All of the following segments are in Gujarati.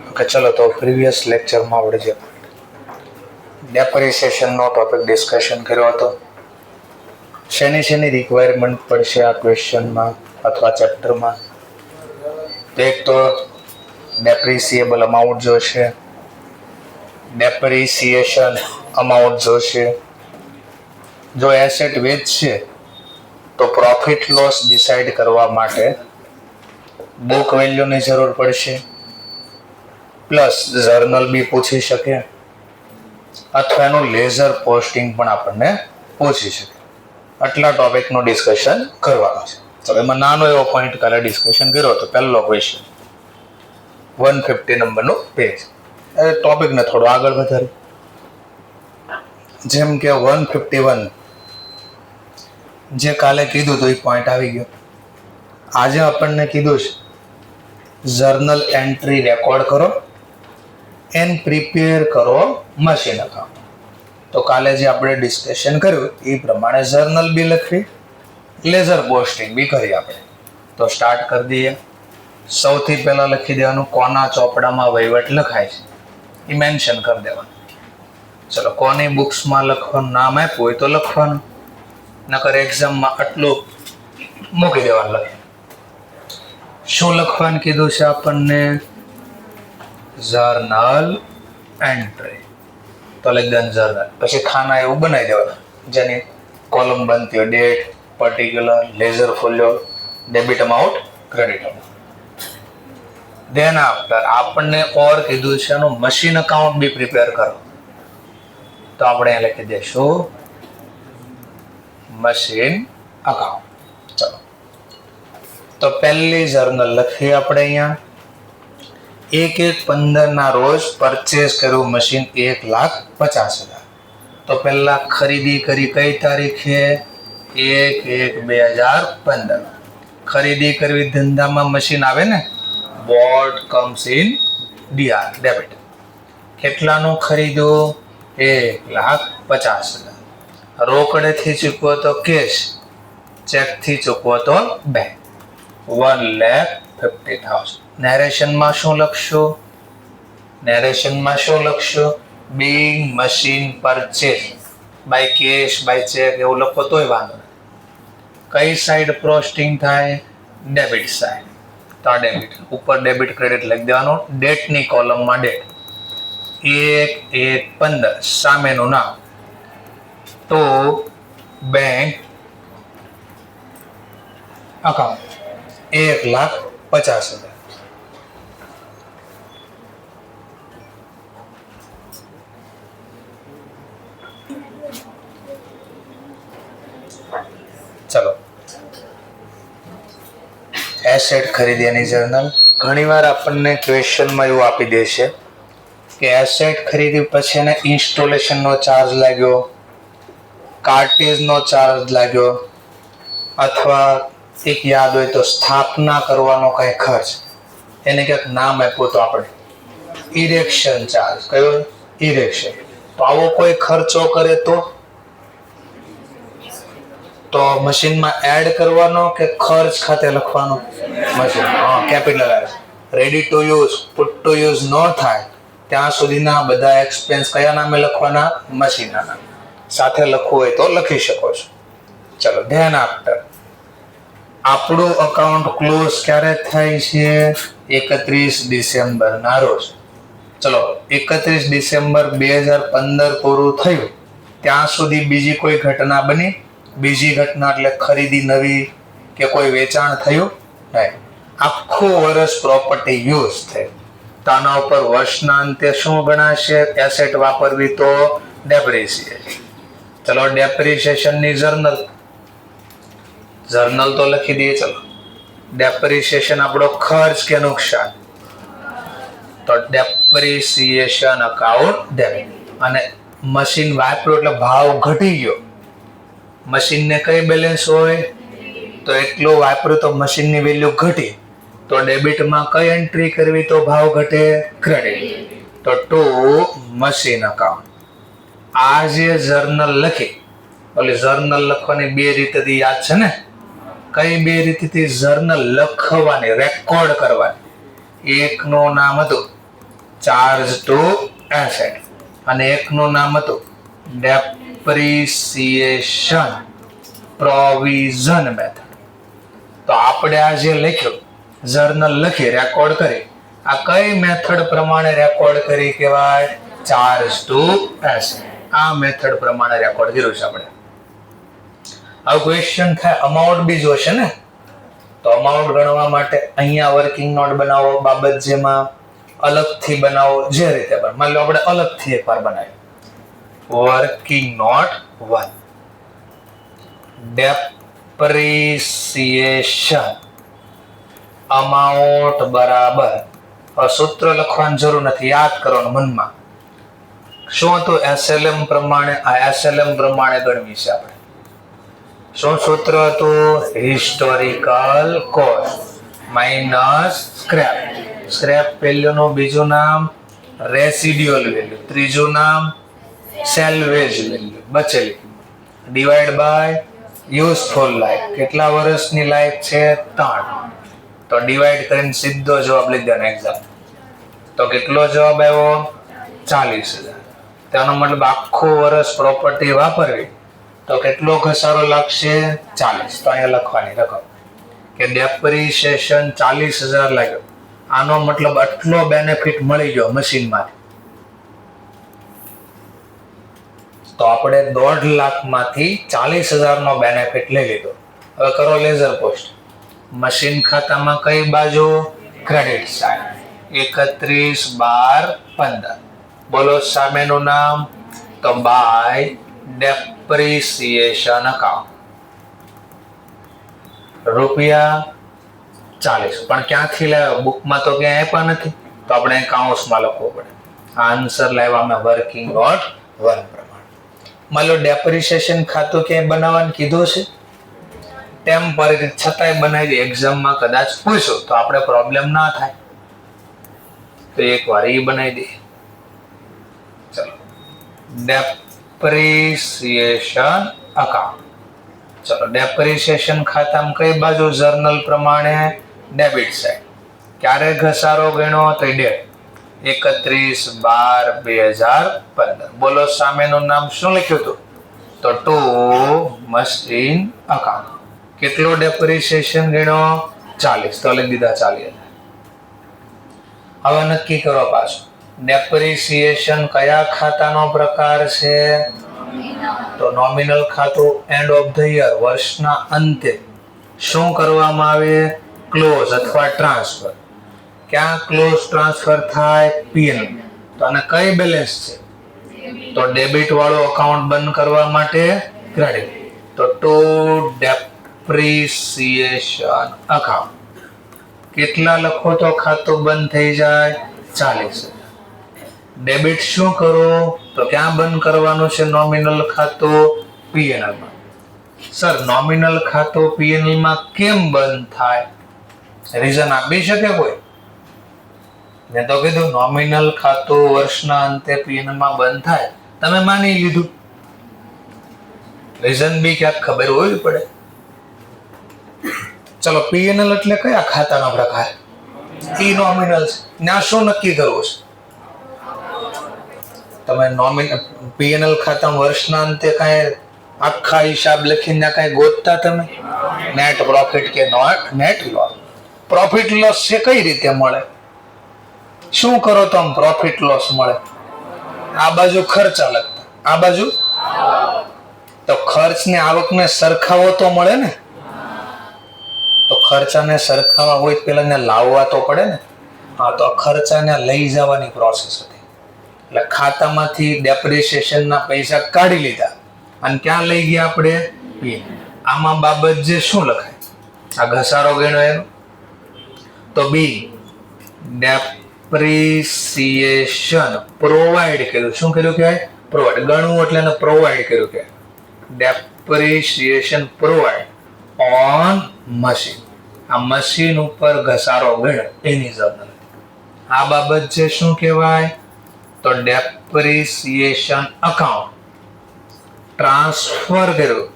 ઓકે, ચલો તો પ્રીવિયસ લેક્ચરમાં આપણે જે ડેપ્રિસિએશનનો ટોપિક ડિસ્કશન કર્યો હતો, શેની રિક્વાયરમેન્ટ પડશે આ ક્વેશ્ચનમાં અથવા ચેપ્ટરમાં. એક તો ડેપ્રિસિએબલ અમાઉન્ટ જોશે, ડેપ્રિસિએશન અમાઉન્ટ જોશે. જો એસેટ વેચશે તો પ્રોફિટ લોસ ડિસાઇડ કરવા માટે બુક વેલ્યુની જરૂર પડશે, પ્લસ જર્નલ બી પૂછી શકે અથવા એનું લેઝર પોસ્ટિંગ પણ આપણને પૂછી શકે. આટલા ટોપિકનું ડિસ્કશન કરવાનું છે. તો એમાં નાનો એવો પોઈન્ટ કાલે ડિસ્કશન કર્યો હતો. પહેલો ક્વેશ્ચન 150 નંબરનું પેજ. એ ટોપિકને થોડો આગળ વધારે, જેમ કે 151 જે કાલે કીધું તો એ પોઈન્ટ આવી ગયો. આજે આપણને કીધું છે જર્નલ એન્ટ્રી રેકોર્ડ કરો એન્ડ પ્રિપેર કરો મશીન અકાઉન્ટ. તો કાલે જે આપણે ડિસ્કશન કર્યું એ પ્રમાણે જર્નલ બી લખવી, લેઝર પોસ્ટિંગ બી કરી આપણે. તો સ્ટાર્ટ કરી દઈએ. સૌથી પહેલા લખી દેવાનું કોના ચોપડામાં વહીવટ લખાય છે એ મેન્શન કરી દેવાનું. ચલો, કોની બુક્સમાં લખવાનું નામ આપ્યું હોય તો લખવાનું, નકર એક્ઝામમાં આટલું મૂકી દેવાનું લખે. શું લખવાનું કીધું છે આપણને? Journal entry. તો લખી દેવાનું જર્નલ. પછી ખાના એવું બનાવી દેવાના જેની કોલમ બનતી હોય, date, particular, ledger folio, debit amount, credit amount. Then after આપણને ઓર કીધું છે એનું મશીન અકાઉન્ટ બી પ્રિપેર કરો. તો આપણે અહીંયા લખી દઈશું મશીન અકાઉન્ટ. ચલો, તો પહેલી જર્નલ લખીએ આપણે અહીંયા. 1/1/15 રોજ પરચેસ કર્યું મશીન 1,50,000. તો પહેલા ખરીદી કરી કઈ તારીખે? 1/1/2015. ખરીદી કરવી ધંધામાં મશીન આવે ને, what comes in DR, debit. કેટલાનું ખરીદ્યું? 1,50,000. રોકડેથી ચૂકવો તો કેશ, ચેકથી ચૂકવો તો બેંક. 1,50,000. નેરેશનમાં શું લખશું? Being machine purchase by cash, by cheque એવું લખો તોય વાંધો નહીં. કઈ સાઈડ પોસ્ટિંગ થાય? Debit side. તો આ ડેબિટ ઉપર ડેબિટ ક્રેડિટ લખી દેવાનું. ડેટની કોલમમાં ડેટ 1/1/15 સામેનું નામ તો બેંક અકાઉન્ટ 1,50,000. ચલો, એસેટ ખરીદીની જર્નલ. ઘણીવાર આપણને ક્વેશ્ચનમાં એવું આપી દે છે કે એસેટ ખરીદી પછી એને ઇન્સ્ટોલેશનનો ચાર્જ લાગ્યો, કાર્ટેજનો ચાર્જ લાગ્યો, અથવા એક યાદ હોય તો સ્થાપના કરવાનો કઈ ખર્ચ, એને ક્યાંક નામ આપ્યું તો આપણે ઇરેક્શન ચાર્જ. કયો? ઇરેક્શન. તો આવો કોઈ ખર્ચો કરે તો મશીનમાં એડ કરવાનો કે ખર્ચ ખાતે લખવાનો? Machine capitalise. Ready to use, put to use ન થાય ત્યાં સુધીના બધા એક્સપેન્સ કયા નામે લખવાના? મશીનના નામે. સાથે લખવું હોય તો લખી શકો છો. ચલો, ધ્યાન આફ્ટર આપણું અકાઉન્ટ ક્લોઝ ક્યારે થાય છે? 31 ડિસેમ્બરના રોજ. ચલો, 31 ડિસેમ્બર 2015 પૂરું થયું ત્યાં સુધી બીજી કોઈ ઘટના બની? બીજી ઘટના એટલે ખરીદી નવી કે કોઈ વેચાણ થયું નહીં. આખું વર્ષ પ્રોપર્ટી યુઝ થઈ. તો આના ઉપર વર્ષના અંતે શું ગણાશે? એસેટ વાપરવી તો ડેપ્રિસિએશન. ચલો, ડેપ્રિસિએશનની જર્નલ તો લખી દઈએ. ચલો, ડેપ્રિસિએશન આપણો ખર્ચ કે નુકસાન? તો ડેપ્રિસિએશન અકાઉન્ટ ડેબિટ. અને મશીન વાપર્યું એટલે ભાવ ઘટી ગયો, મશીનને કઈ બેલેન્સ હોય? તો એટલું વાપર્યું તો મશીનની વેલ્યુ ઘટી, તો ડેબિટમાં કઈ એન્ટ્રી કરવી તો ભાવ ઘટે? ક્રેડિટ. તો ટુ મશીન અકાઉન્ટ. આ જે જર્નલ લખી, ઓલી જર્નલ લખવાની બે રીતે યાદ છે ને, કઈ બે રીતથી જર્નલ લખવાની, રેકોર્ડ કરવાની. એકનું નામ હતું ચાર્જ ટુ એસેટ અને એકનું નામ હતું ડેપ્રિસિએશન પ્રોવિઝન મેથડ. તો આપણે આ જે લખ્યું જર્નલ લખી રેકોર્ડ કરી, આ કઈ મેથડ પ્રમાણે રેકોર્ડ કરી કહેવાય? Charge to asset. આ મેથડ પ્રમાણે રેકોર્ડ કર્યું છે આપણે. આવું ક્વેશ્ચન થાય, અમાઉન્ટ બી જોશે ને, તો અમાઉન્ટ ગણવા માટે અહીંયા વર્કિંગ નોટ બનાવો, બાબત જેમાં અલગથી બનાવો, જે રીતે બને. માની લો આપણે અલગથી એકવાર બનાવીએ. વર્કિંગ નોટ 1, ડેપ્રિસિએશન અમાઉન્ટ બરાબર, સૂત્ર લખવાની જરૂર નથી, યાદ કરવાનું મનમાં. શું હતું? એસએલએમ પ્રમાણે. આ એસએલએમ પ્રમાણે ગણવી છે આપણે. શું સૂત્ર હતું? Historical cost minus scrap. Scrap વેલ્યુનું બીજું નામ રેસિડ્યુઅલ વેલ્યુ, ત્રીજું નામ સેલ્વેજ વેલ્યુ, બચેલી, ડિવાઈડ બાય યુઝફુલ લાઈફ. કેટલા વર્ષની લાઈફ છે? 3. તો ડિવાઈડ કરીને સીધો જવાબ લઈ દેવાનો એક્ઝામ. તો કેટલો જવાબ આવ્યો? 40,000. તેનો મતલબ આખું વર્ષ પ્રોપર્ટી વાપરવી તો કેટલો ઘસારો લાગશે? 40. તો અહીંયા લખવાની રકમ કે ડેપ્રિસિએશન 40,000 લાગ્યો. આનો મતલબ આટલો બેનિફિટ મળી ગયો મશીનમાંથી. તો આપણે 1.5 લાખમાંથી 40,000 નો બેનિફિટ લઈ લીધો. હવે કરો લેઝર પોસ્ટ. મશીન ખાતામાં કઈ બાજુ? Credit side. 31/12/15. બોલો સામેનું નામ? તો બાય ડેપ્રિસિએશન અકાઉન્ટ. રૂપિયા 40. પણ ક્યાંથી લાવ્યો? બુકમાં તો ક્યાંય આપ્યા નથી, તો આપણે કાઉન્સમાં લખવું પડે. આન્સર લાવ્યા અમે વર્કિંગ નોટ 1 પ્રમાણે. માની લો ડેપ્રિસિએશન ખાતું ક્યાંય બનાવવાનું કીધું છે, ટેમ્પરરી છતાંય બનાવી દે, એક્ઝામમાં કદાચ પૂછ્યું તો આપણે પ્રોબ્લેમ ના થાય, તો એકવાર એ બનાવી દઈએ. ચલો, ડેપ્રિસિએશન અકાઉન્ટ. ચલો, ડેપ્રિસિએશન ખાતામાં કઈ બાજુ? જર્નલ પ્રમાણે ડેબિટ સાઈડ. ક્યારે ઘસારો ગણ્યો? તો ડેટ 31/12/2015. બોલો સામેનું નામ શું લખ્યું હતું? તો ટુ મશીન અકાઉન્ટ. કેટલો ડેપ્રિસિએશન ગણ્યો? 40. તો લખી દીધા 40,000. હવે નક્કી કરો પાછું ડેપ્રિસિએશન કયા ખાતાનો પ્રકાર છે? તો નોમિનલ ખાતું. એન્ડ ઓફ ધ યર, વર્ષના અંતે શું કરવામાં આવે? ક્લોઝ અથવા ટ્રાન્સફર. ક્યાં ક્લોઝ ટ્રાન્સફર થાય? પીએન. તો આને કઈ બેલેન્સ છે? તો ડેબિટ વાળો અકાઉન્ટ બંધ કરવા માટે ક્રેડિટ. તો ટુ ડેપ્રિસિએશન અકાઉન્ટ. કેટલા લખો તો ખાતું બંધ થઈ જાય? 40,000. ડેબિટ શું કરો? તો ક્યાં બંધ કરવાનું છે નોમિનલ ખાતું? પીએનએલ માં. સર, નોમિનલ ખાતું પીએનએલ માં કેમ બંધ થાય? રીઝન આપી શકે કોઈ? મેં તો કીધું નોમિનલ ખાતું વર્ષના અંતે પીએનએલ માં બંધ થાય, તમે માની લીધું. રીઝન બી ક્યાંક ખબર હોવી પડે. ચલો, પીએનએલ એટલે કયા ખાતાનો પ્રકાર? ઈ નોમિનલ છે. ના શું નક્કી કરવું છે? તમે નોમિનલ પીએનએલ ખાતામાં વર્ષના અંતે કઈ આખા હિસાબ લખીને કઈ ગોતતા તમે? નેટ પ્રોફિટ કે નેટ લોસ? પ્રોફિટ લોસ છે કઈ રીતે મળે? શું કરો તો આમ પ્રોફિટ લોસ મળે? આ બાજુ ખર્ચા લખતા, આ બાજુ તો ખર્ચ ને આવક ને સરખાવો તો મળે ને. તો ખર્ચાને સરખાવા હોય પેલા ને લાવવા તો પડે ને. હા, તો ખર્ચાને લઈ જવાની પ્રોસેસ હતી. એટલે ખાતામાંથી ડેપ્રિસિએશનના પૈસા કાઢી લીધા અને ક્યાં લઈ ગયા આપણે? આમાં બાબત જે શું લખાય? આ ઘસારો ગણ્યો એનો. તો બી ડેપ્રિસિએશન પ્રોવાઈડ કર્યું. શું કર્યું કહેવાય? પ્રોવાઈડ. ગણવું એટલે એને પ્રોવાઈડ કર્યું કે ડેપ્રિસિએશન પ્રોવાઈડ ઓન મશીન. આ મશીન ઉપર ઘસારો ગણ્યો એની જર્નલ. આ બાબત જે શું કહેવાય? તો ડેપ્રિસિએશન અકાઉન્ટ. ટ્રાન્સફર કર્યું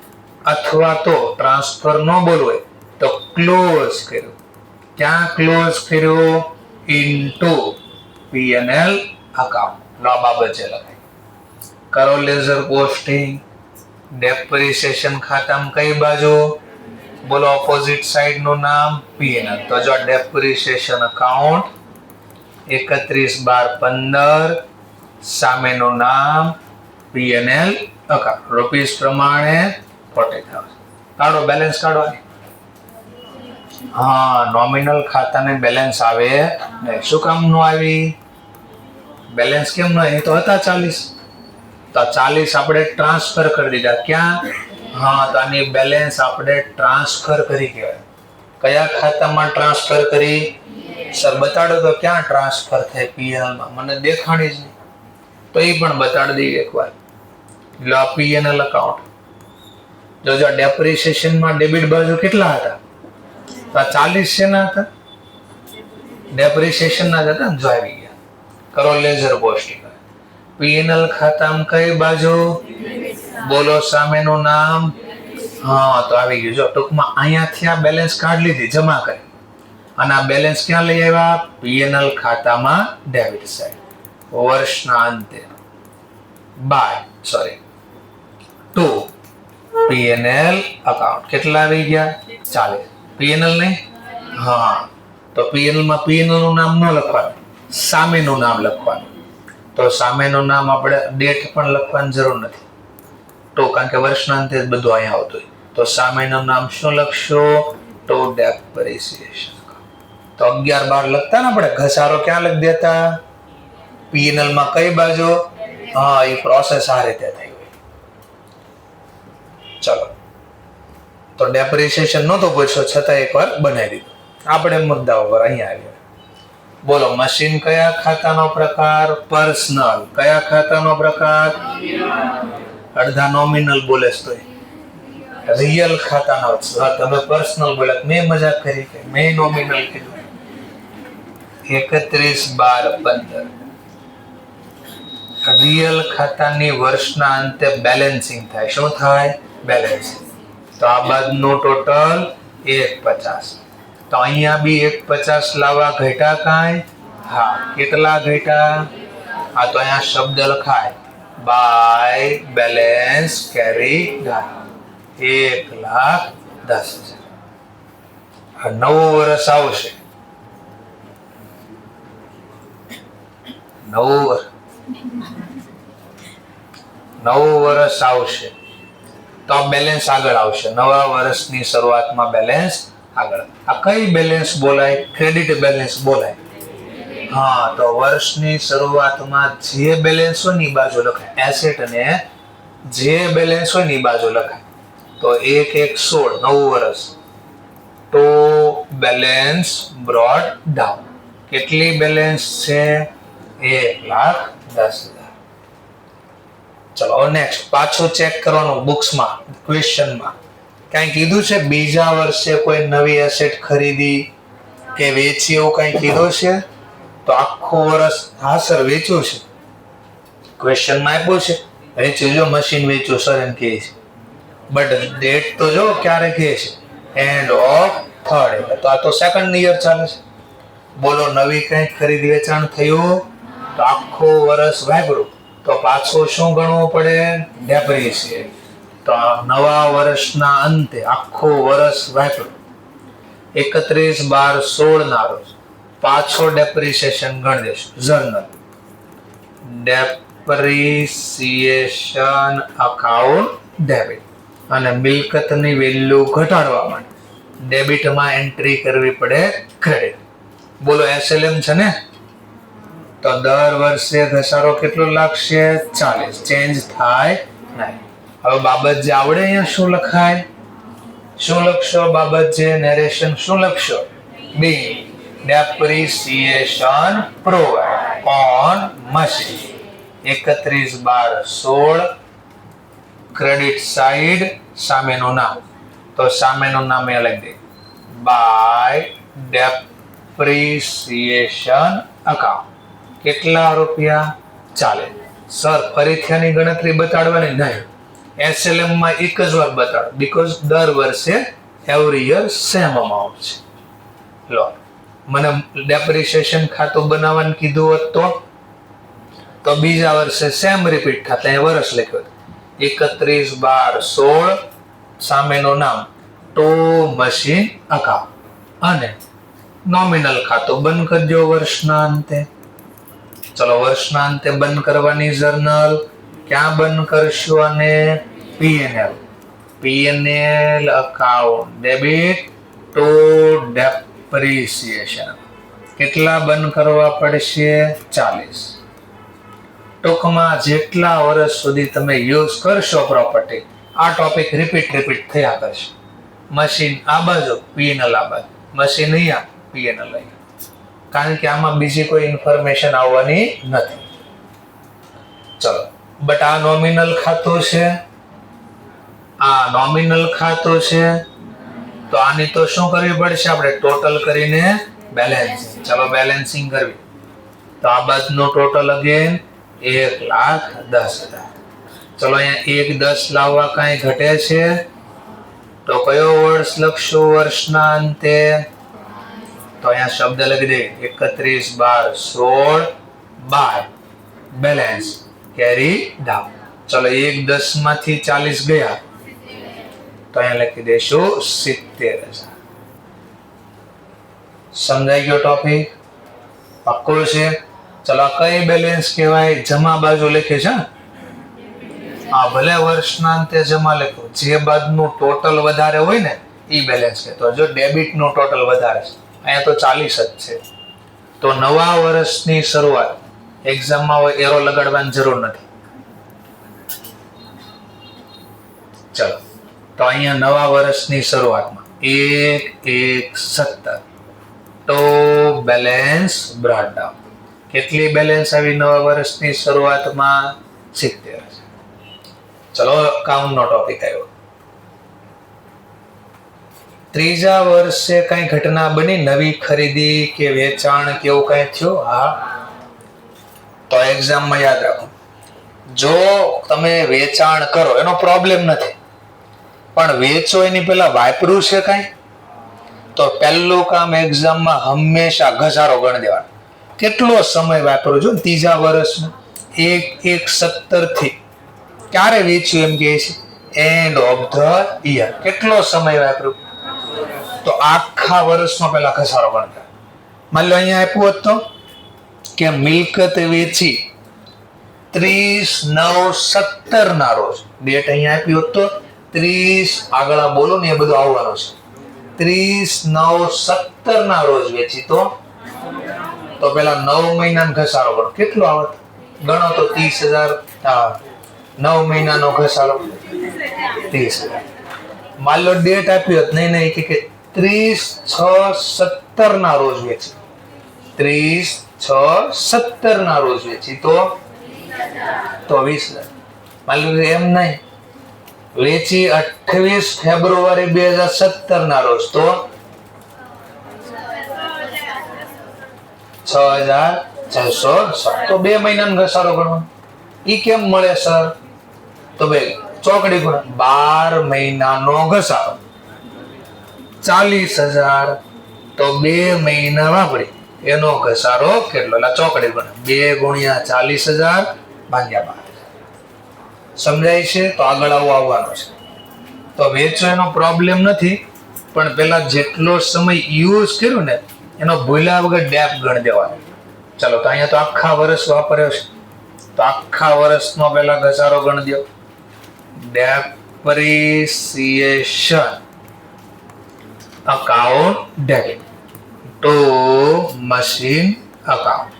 અથવા તો ટ્રાન્સફર ન બોલવું હોય તો ક્લોઝ કર્યું. ક્યાં ક્લોઝ કર્યું? Into P&L account. આ બાબત છે લખાય. કરો લેઝર પોસ્ટિંગ. ડેપ્રિસિએશન ખાતામાં કઈ બાજુ? બોલો ઓપોઝિટ સાઈડ નું નામ P&L. તો જો ડેપ્રિસિએશન અકાઉન્ટ 31/12 સામેનું નામ P&L અકાઉન્ટ. રૂપીસ પ્રમાણે 40,000. કાઢો બેલેન્સ કાઢો. હા, નોમિનલ ખાતાને બેલેન્સ આવે નહીં. શું કામ નો આવી? બેલેન્સ કેમ ન? એ તો હતા 40. તો 40 આપણે ટ્રાન્સફર કરી દીધા. ક્યાં? હા, તો આની બેલેન્સ આપણે ટ્રાન્સફર કરી કહેવાય. કયા ખાતામાં ટ્રાન્સફર કરી? સર બતાડો તો ક્યાં ટ્રાન્સફર થાય P&L માં? મને દેખાણી જ નહીં. તો એ પણ બતાડી દઈએ એકવાર. લો P&L અકાઉન્ટ. જો ડેપ્રિસિએશન માં ડેબિટ બાજુ કેટલા હતા? તો 40 શેના હતા? ડેપ્રિસિએશન ના જ હતા ને. જો આવી ગયા. કરો લેઝર પોસ્ટિંગ. P&L ખાતામાં કઈ બાજુ? બોલો સામેનું નામ. હા, તો આવી ગયું. જો ટૂંકમાં અહીંયાથી આ બેલેન્સ કાઢી લીધી, જમા કરી. અને આ બેલેન્સ ક્યાં લઈ આવ્યા? P&L ખાતામાં ડેબિટ સાઈડ. વર્ષના અંતે ટુ P&L અકાઉન્ટ. કેટલા આવી ગયા? 40. P&L નહીં? હા, તો P&L માં P&L નું નામ ન લખવાનું, સામેનું નામ લખવાનું. તો સામેનું નામ આપણે ડેટ પણ લખવાની જરૂર નથી. તો કારણ કે વર્ષના અંતે બધું અહીંયા આવતું હોય. તો સામેનું નામ શું લખશો? તો ડેપ્રિસિએશન. તો 11/12 લખતા ને આપણે. ઘસારો ક્યાં લખી દેતા? P&L માં કઈ બાજુ? હા, એ પ્રોસેસ આ રીતે થઈ હોય. ચલો, તો ડેપ્રિસિએશન નહોતો પૂછ્યો, છતાં એકવાર બનાવી દીધું. આપણે મુદ્દાઓ પર અહીંયા આવ્યા. બોલો મશીન કયા ખાતાનો પ્રકાર? પર્સનલ. કયા ખાતાનો પ્રકાર? અડધા નોમિનલ બોલે છે. રિયલ ખાતાનો. તમે પર્સનલ બોલ્યા, મેં મજાક કરી કે મેં નોમિનલ કીધું. 31/12 રિયલ ખાતાની વર્ષના અંતે બેલેન્સિંગ થાય. શું થાય? બેલેન્સિંગ. તો આ બાદનું ટોટલ 150. તો અહીંયા બી 150 લાવવા ઘટ્યા કાંઈ? હા, કેટલા ઘટ્યા? આ તો અહીંયા શબ્દ લખાય બાય બેલેન્સ કેરી ડન. 1,10,000. નવું વર્ષ આવશે. નવું વર્ષ આવશે તો આ બેલેન્સ આગળ આવશે. નવા વર્ષની શરૂઆતમાં બેલેન્સ આગળ. આ કઈ બેલેન્સ બોલાય? ક્રેડિટ બેલેન્સ બોલાય. હા, તો વર્ષની શરૂઆતમાં જે બેલેન્સ હોય ને બાજુ લખાય. એસેટ અને જે બેલેન્સ હોય ને બાજુ લખાય. તો 1/1/16 નવું વર્ષ. તો બેલેન્સ બ્રોટ ડાઉન. કેટલી બેલેન્સ છે? 1,10,000. ચલો નેક્સ્ટ. પાછું ચેક કરવાનું બુક્સમાં, ક્વેશ્ચનમાં કઈ કીધું છે? બીજા વર્ષે કોઈ નવી એસેટ ખરીદી કે વેચી એવું કઈ કીધું છે? તો આખું વર્ષ. હા સર વેચ્યું છે. ક્વેશ્ચનમાં આપ્યું છે વેચ્યું. જો મશીન વેચ્યું સર એમ કહે છે, બટ ડેટ તો જો ક્યારે કહે છે? End of 3rd. તો આ તો સેકન્ડ યર ચાલે છે. બોલો નવી કઈ ખરીદી વેચાણ થયું તો આખું વર્ષ વાપર્યું તો પાછું શું ગણવું પડે? ડેપ્રિસિએશન. તો નવા વર્ષના અંતે આખું વર્ષ વાપર્યું 31/12/16 ના રોજ પાછો ડેપ્રિસિએશન ગણી દેશું. Journal depreciation account debit. અને મિલકતની વેલ્યુ ઘટાડવા માટે ડેબિટમાં એન્ટ્રી કરવી પડે ક્રેડિટ. બોલો SLM છે ને? તો દર વર્ષે ઘસારો કેટલો લાગશે? 40. ચેન્જ થાય નહીં. હવે બાબત જે આવડે અહીંયા શું લખાય? શું લખશો? બાબત જે નેરેશન શું લખશો? Be depreciation provide on machine 31/12/16 credit side સામેનું નામ. તો સામેનું નામ એ લખી દે બાય ડેપ્રિસિએશન અકાઉન્ટ. કેટલા રૂપિયા? 40. સર ફરીથી આની ગણતરી બતાડવાની નહીં. SLM માં એક જ વાર બતાડો, બીકોઝ દર વર્ષે એવરી યર સેમ અમાઉન્ટ છે. લો મને ડેપ્રિસિએશન ખાતું બનાવવાનું કીધું હોત તો બીજા વર્ષે સેમ રિપીટ થતા અહીંયા વર્ષ લખ્યું 31/12/16 સામેનું નામ ટુ મશીન અકાઉન્ટ અને નોમિનલ ખાતું બંધ કરજો વર્ષના અંતે. ચલો વર્ષના અંતે બંધ કરવાની જર્નલ ક્યાં બંધ કરશું? અને P&L account debit to depreciation. કેટલા બંધ કરવા પડશે? 40. ટૂંકમાં જેટલા વર્ષ સુધી તમે યુઝ કરશો પ્રોપર્ટી, આ ટોપિક રિપીટ થયા કરશે. મશીન આ બાજુ, પીએનએલ આ બાજુ, મશીન અહીંયા, પીએનએલ અહીંયા, કારણ કે આમાં બીજી કોઈ ઇન્ફોર્મેશન આવવાની નથી. ચલો બટ આ નોમિનલ ખાતું છે, આ નોમિનલ ખાતું છે, તો આની તો શું કરવી પડશે? આપણે ટોટલ કરીને બેલેન્સિંગ. ચલો બેલેન્સિંગ કરવી તો આ બાજુનું ટોટલ અગેન 1,10,000. ચલો અહીંયા 1,10 લાવવા કાંઈ ઘટે છે? તો કયો વર્ષ લખશું વર્ષના અંતે? તો અહીંયા શબ્દ લખી દે 31/12/16 બાય બેલેન્સ કેરી ડાઉન. ચલો 1,10 માંથી 40 ગયા તો અહીંયા લખી દઈશું 70,000. સમજાઈ ગયો ટોપિક? પાક્કો છે? ચલો કઈ બેલેન્સ કહેવાય? જમા બાજુ લખે છે. હા ભલે વર્ષના અંતે જમા લખો, જે બાજુનું ટોટલ વધારે હોય ને એ બેલેન્સ કહેતો. જો ડેબિટ નું ટોટલ વધારે છે, અહીંયા તો 40 જ છે, તો નવા વર્ષની શરૂઆત એક્ઝામમાં હોય એરો લગાડવાની જરૂર નથી. ચલો તો અહીંયા નવા વર્ષની શરૂઆતમાં 1/1/17 તો બેલેન્સ બ્રોટ ડાઉન. કેટલી બેલેન્સ આવી નવા વર્ષની શરૂઆતમાં? 70,000. ચલો કાઉન્ટ નો ટોપિક આવ્યો. ત્રીજા વર્ષે કઈ ઘટના બની, નવી ખરીદી કે વેચાણ કે એવું કઈ થયું? હા, તો એક્ઝામમાં યાદ રાખો, જો તમે વેચાણ કરો એનો પ્રોબ્લેમ નથી, પણ વેચો એની પહેલા વાપર્યું છે કઈ? તો પહેલું કામ એક્ઝામમાં હંમેશા ઘસારો ગણી દેવાનો. કેટલો સમય વાપરો? જો ત્રીજા વર્ષમાં 1/1/17 થી ક્યારે વેચ્યું એમ કહે છે? End of the year. કેટલો સમય વાપર્યો? તો આખા વર્ષમાં પહેલા ઘસારો ગણતા. માની લો અહીંયા આપ્યું હોત તો કે મિલકત વેચી 30/9/17 ના રોજ, ડેટ અહીંયા આપી હોત તો 30 આગળ બોલો ને એ બધું આવવાનું છે. 30/9/17 ના રોજ વેચી તો પેલા 9 મહિનાનો ઘસારો ગણો. કેટલો આવત? ગણો તો 30,000. 9 મહિનાનો ઘસારો 30,000. માની લો ડેટ આપી હોત, નહીં કે 30/6/17 ના રોજ વેચી, 30/6/17 ના રોજ વેચી તો 20,000. માની લો એમ નહીં, વેચી 28 ફેબ્રુઆરી 2017 ના રોજ તો 6,660. તો 2 મહિનાનો ઘસારો ગણવાનો. ઈ કેમ મળે સર? તો ભાઈ ચોકડી ગુણ 12 મહિનાનો ઘસારો 40,000, તો 2 મહિના વાપરી એનો ઘસારો કેટલો? એટલે ચોકડી ગુણ 2 ગુણ્યા 40,000 ભાગ્યા 12. સમજાય છે? તો આગળ આવવાનું છે. તો વેચો એનો પ્રોબ્લેમ નથી, પણ પેલા જેટલો સમય યુઝ કર્યો ને એનો ભૂલ્યા વગર ડેપ ગણ દેવાનો. ચલો તો અહીંયા તો આખા વર્ષ વાપર્યો છે, તો આખા વર્ષનો પેલા ઘસારો ગણ દો. Depreciation account debit to machine account.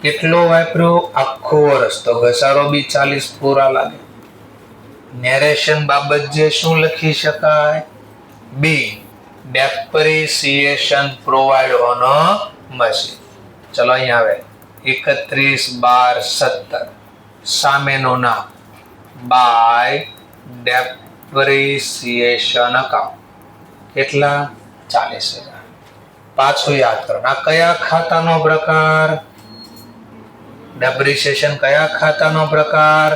કેટલો વાપર્યો? આખો વર્ષ, તો ઘસારો બી 40 પૂરા લાગે. નેરેશન બાબત જે શું લખી શકાય? Be depreciation provide on a machine. ચલો અહીંયા આવે 31/12/17 સામેનું નામ બાય ડેપ્રિસિએશન અકાઉન્ટ. કેટલા? 40,000. પાછું યાદ કરો, આ કયા ખાતાનો પ્રકાર? ડેપ્રિસિએશન કયા ખાતાનો પ્રકાર?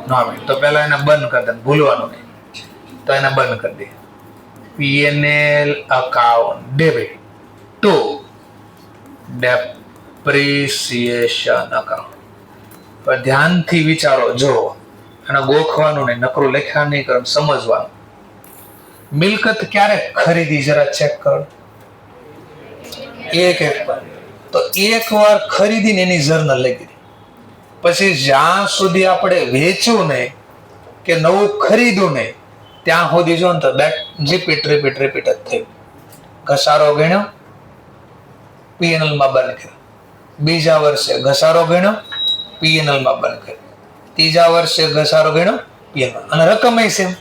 નોમિનલ. તો પહેલા એને બંધ કરી દે, ભૂલવાનું નહીં, તો એને બંધ કરી દે. P&L account debit to depreciation account. પણ ધ્યાનથી વિચારો, જો અને ગોખવાનું નહીં, નકરું લખ્યા નહીં કરો, સમજવાનું. મિલકત ક્યારે ખરીદી જરા ચેક કરો. એક તો એક વાર ખરીદીને એની જર્નલ લખી, પછી જ્યાં સુધી આપણે વેચ્યું નહીં કે નવું ખરીદ્યું નહીં ત્યાં સુધી જો ને તો બેક રિપીટ જ થયું. ઘસારો ગણ્યો, P&L માં બંધ કર્યો. બીજા વર્ષે ઘસારો ગણ્યો, P&L માં બંધ કર્યો. ત્રીજા વર્ષે ઘસારો ગણ્યો, P&L, અને રકમ સેમ.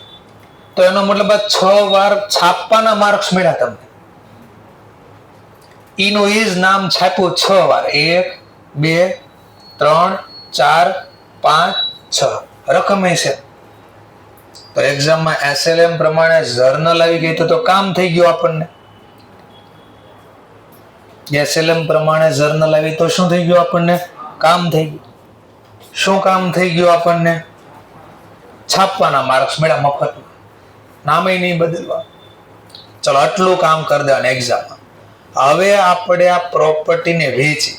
તો એનો મતલબ 6 વાર છાપવાના માર્ક્સ મળ્યા તમને. ઈનું ઈ જ નામ છાપ્યું 6 વાર. 1 2 3 4 5 6, રકમ સેમ. તો એક્ઝામમાં SLM પ્રમાણે જર્નલ આવી ગઈ તો કામ થઈ ગયું આપણને. SLM પ્રમાણે જર્નલ આવી તો શું થઈ ગયું આપણને? કામ થઈ ગયું. શું કામ થઈ ગયું આપણને? છાપવાના માર્ક્સ મળ્યા મફતમાં, નામે નહીં બદલવા. ચલો આટલું કામ કરી દેવાનું એક્ઝામમાં. હવે આપણે આ પ્રોપર્ટીને વેચી.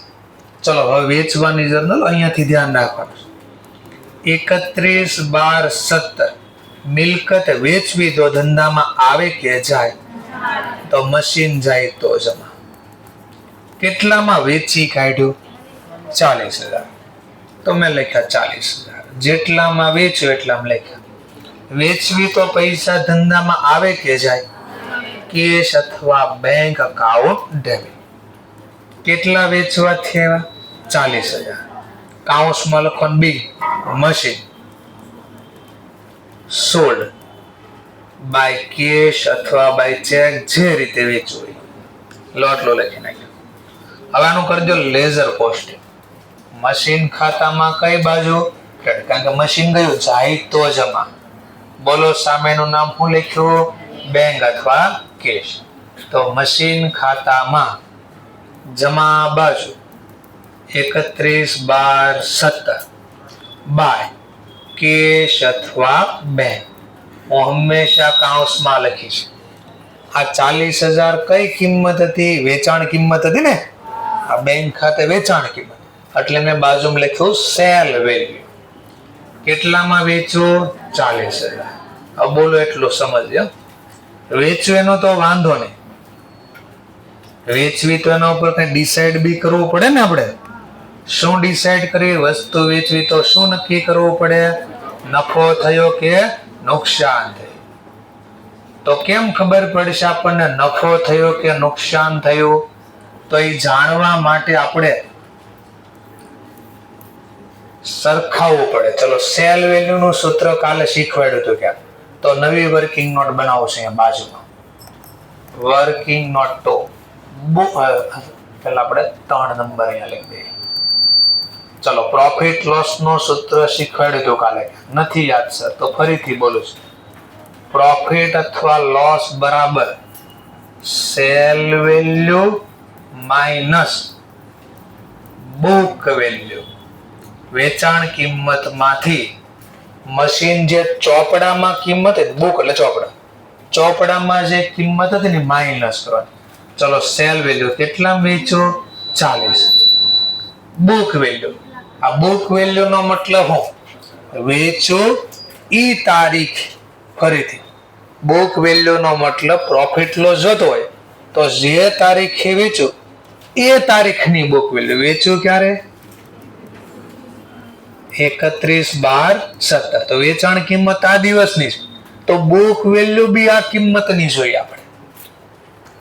ચલો હવે વેચવાની જર્નલ અહીંયાથી ધ્યાન રાખવાનું. 31/12/17 મિલકત વેચવી તો ધંધામાં આવે કે જાય? તો મશીન જાય તો જમા. કેટલામાં વેચી કાઢ્યું? 40,000. તો મેં લખ્યા 40,000. જેટલામાં વેચ્યું એટલામાં લખ્યા. વેચવી તો પૈસા ધંધામાં આવે કે જાય? કેશ અથવા બેંક અકાઉન્ટ ડેબિટ. કેટલા વેચવાથી આવ્યા? 40,000. કાઉન્સમાં લખવાનું બી. મશીન સોલ્ડ બાય કેશ અથવા બાય ચેક, જે રીતે વેચવું હોય. લોટલો લખી નાખ્યો. હવે આનું કરજો લેઝર કોસ્ટિંગ. મશીન ખાતામાં કઈ બાજુ? કારણ કે મશીન ગયું જાય તો જમા. બોલો સામેનું નામ શું લખ્યું? બેંક અથવા કેશ. તો મશીન ખાતામાં જમા બાજુ 31/12/17 બાય કેશ અથવા બેંક. હું હંમેશા કાઉન્સમાં લખીશ. આ 40,000 કઈ કિંમત હતી? વેચાણ કિંમત હતી ને. આ બેંક ખાતે વેચાણ કિંમત, એટલે મેં બાજુમાં લખ્યું સેલ વેલ્યુ. કેટલામાં વેચવું? 40,000. હવે બોલો એટલું સમજ્યો. વેચવું એનો તો વાંધો નહીં. વેચવી તો એના ઉપર કઈ ડિસાઈડ બી કરવું પડે ને. આપણે શું ડિસાઈડ કરીએ? વસ્તુ વેચવી તો શું નક્કી કરવું પડે? નફો થયો કે નુકસાન થયું. તો કેમ ખબર પડશે આપણને નફો થયો કે નુકસાન થયું? તો એ જાણવા માટે આપણે સરખાવવું પડે. ચલો સેલ વેલ્યુ નું સૂત્ર કાલે શીખવાડ્યું હતું ક્યાં? તો નવી વર્કિંગ નોટ બનાવશે અહીંયા બાજુમાં. વર્કિંગ નોટ તો પેલા આપણે 3 નંબર અહીંયા લખી દઈએ. ચલો પ્રોફિટ લોસ નું સૂત્ર શીખવાડ્યું હતું કાલે, નથી યાદ સર તો ફરીથી બોલું છું. પ્રોફિટ અથવા લોસ બરાબર cell value minus book value. વેચાણ કિંમત માંથી મશીન જે ચોપડામાં કિંમત હતી, બુક એટલે ચોપડામાં જે કિંમત હતી ને માઇનસ કરવાની. ચલો સેલ વેલ્યુ કેટલા વેચો? 40. બુક વેલ્યુ, આ બુક વેલ્યુ નો મતલબ હું વેચું ઈ તારીખ. ફરીથી બુક વેલ્યુ નો મતલબ પ્રોફિટ લોસ જોતો હોય તો જે તારીખે વેચું એ તારીખની બુક વેલ્યુ. વેચું ક્યારે? 31/12/17. તો વેચાણ કિંમત આ દિવસની છે, તો બુક વેલ્યુ બી આ કિંમતની જોઈએ આપણે.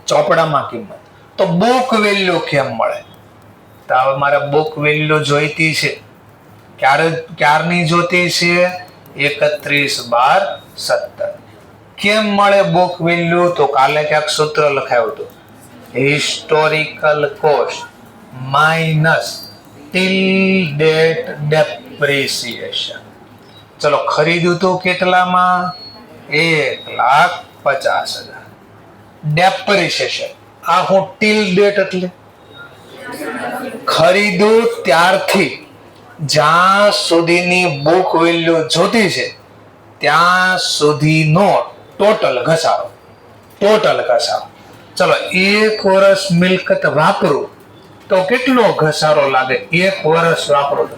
ચોપડામાં કિંમત તો બુક વેલ્યુ કેમ મળે? તો હવે મારે બુક વેલ્યુ જોઈતી છે. ક્યારની જોતી છે? 31/12/17. કેમ મળે બુક વેલ્યુ? તો કાલે ક્યાંક સૂત્ર લખાયું હતું. Historical cost minus till date depreciation. ચલો ખરીદ્યું તો કેટલામાં? 1,50,000. ડેપ્રિસિએશન આ હું ટિલ ડેટ એટલે ખરીદ્યું ત્યારથી જ્યાં સુધીની બુક વેલ્યુ જોતી છે ત્યાં સુધીનો ટોટલ ઘસારો. ટોટલ ઘસારો. ચલો, 1 વર્ષ મિલકત વાપરું તો કેટલો ઘસારો લાગે? 1 વર્ષ વાપરો તો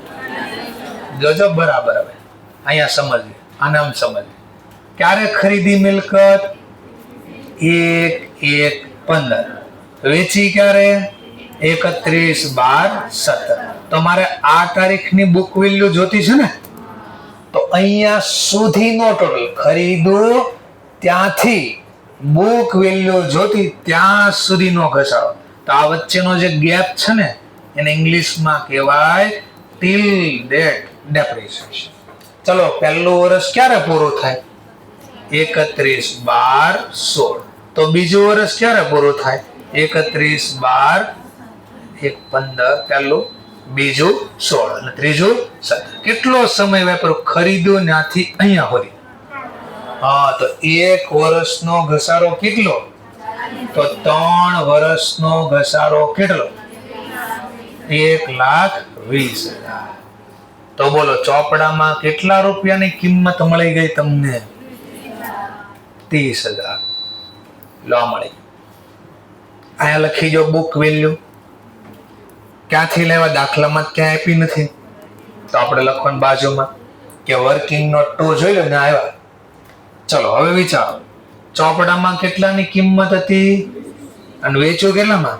જોજો બરાબર. હવે અહીંયા સમજીએ, આને આમ સમજીએ. ક્યારે ખરીદી મિલકત? 1/1/15. વેચી ક્યારે? 31/12/17. તમારે આ તારીખની બુક વેલ્યુ જોતી છે ને, તો અહીંયા સુધીનો ટોટલ ખરીદું ત્યાંથી બુક વેલ્યુ જોતી ત્યાં સુધીનો ઘસારો. તો આ વચ્ચેનો જે ગેપ છે ને એને ઇંગ્લિશમાં કહેવાય ટિલ ડેટ ડેપ્રિસિએશન. ચલો, પહેલું વર્ષ ક્યારે પૂરું થાય? 31/12/16. તો બીજું વર્ષ ક્યારે પૂરું થાય? 31/12/15. પહેલું, બીજું 16 અને ત્રીજું 17. કેટલો સમય વાપર્યો? ખરીદ્યું ત્યાંથી અહીંયા સુધી. હા, તો 1 વર્ષનો ઘસારો કેટલો? તો 3 વર્ષનો ઘસારો કેટલો? 1,20,000. તો બોલો, ચોપડામાં કેટલા રૂપિયાની કિંમત મળી ગઈ તમને? 30,000. લો, મળી. અહીંયા લખી જો બુક વેલ્યુ. ક્યાંથી લેવા? દાખલામાં ક્યાં આપી નથી, તો આપણે લખવાનું બાજુમાં કે વર્કિંગ નોટ 2 જોઈ લો ને, આવ્યા. ચલો, હવે વિચારો, ચોપડામાં કેટલાની કિંમત હતી અને વેચ્યું કેટલામાં?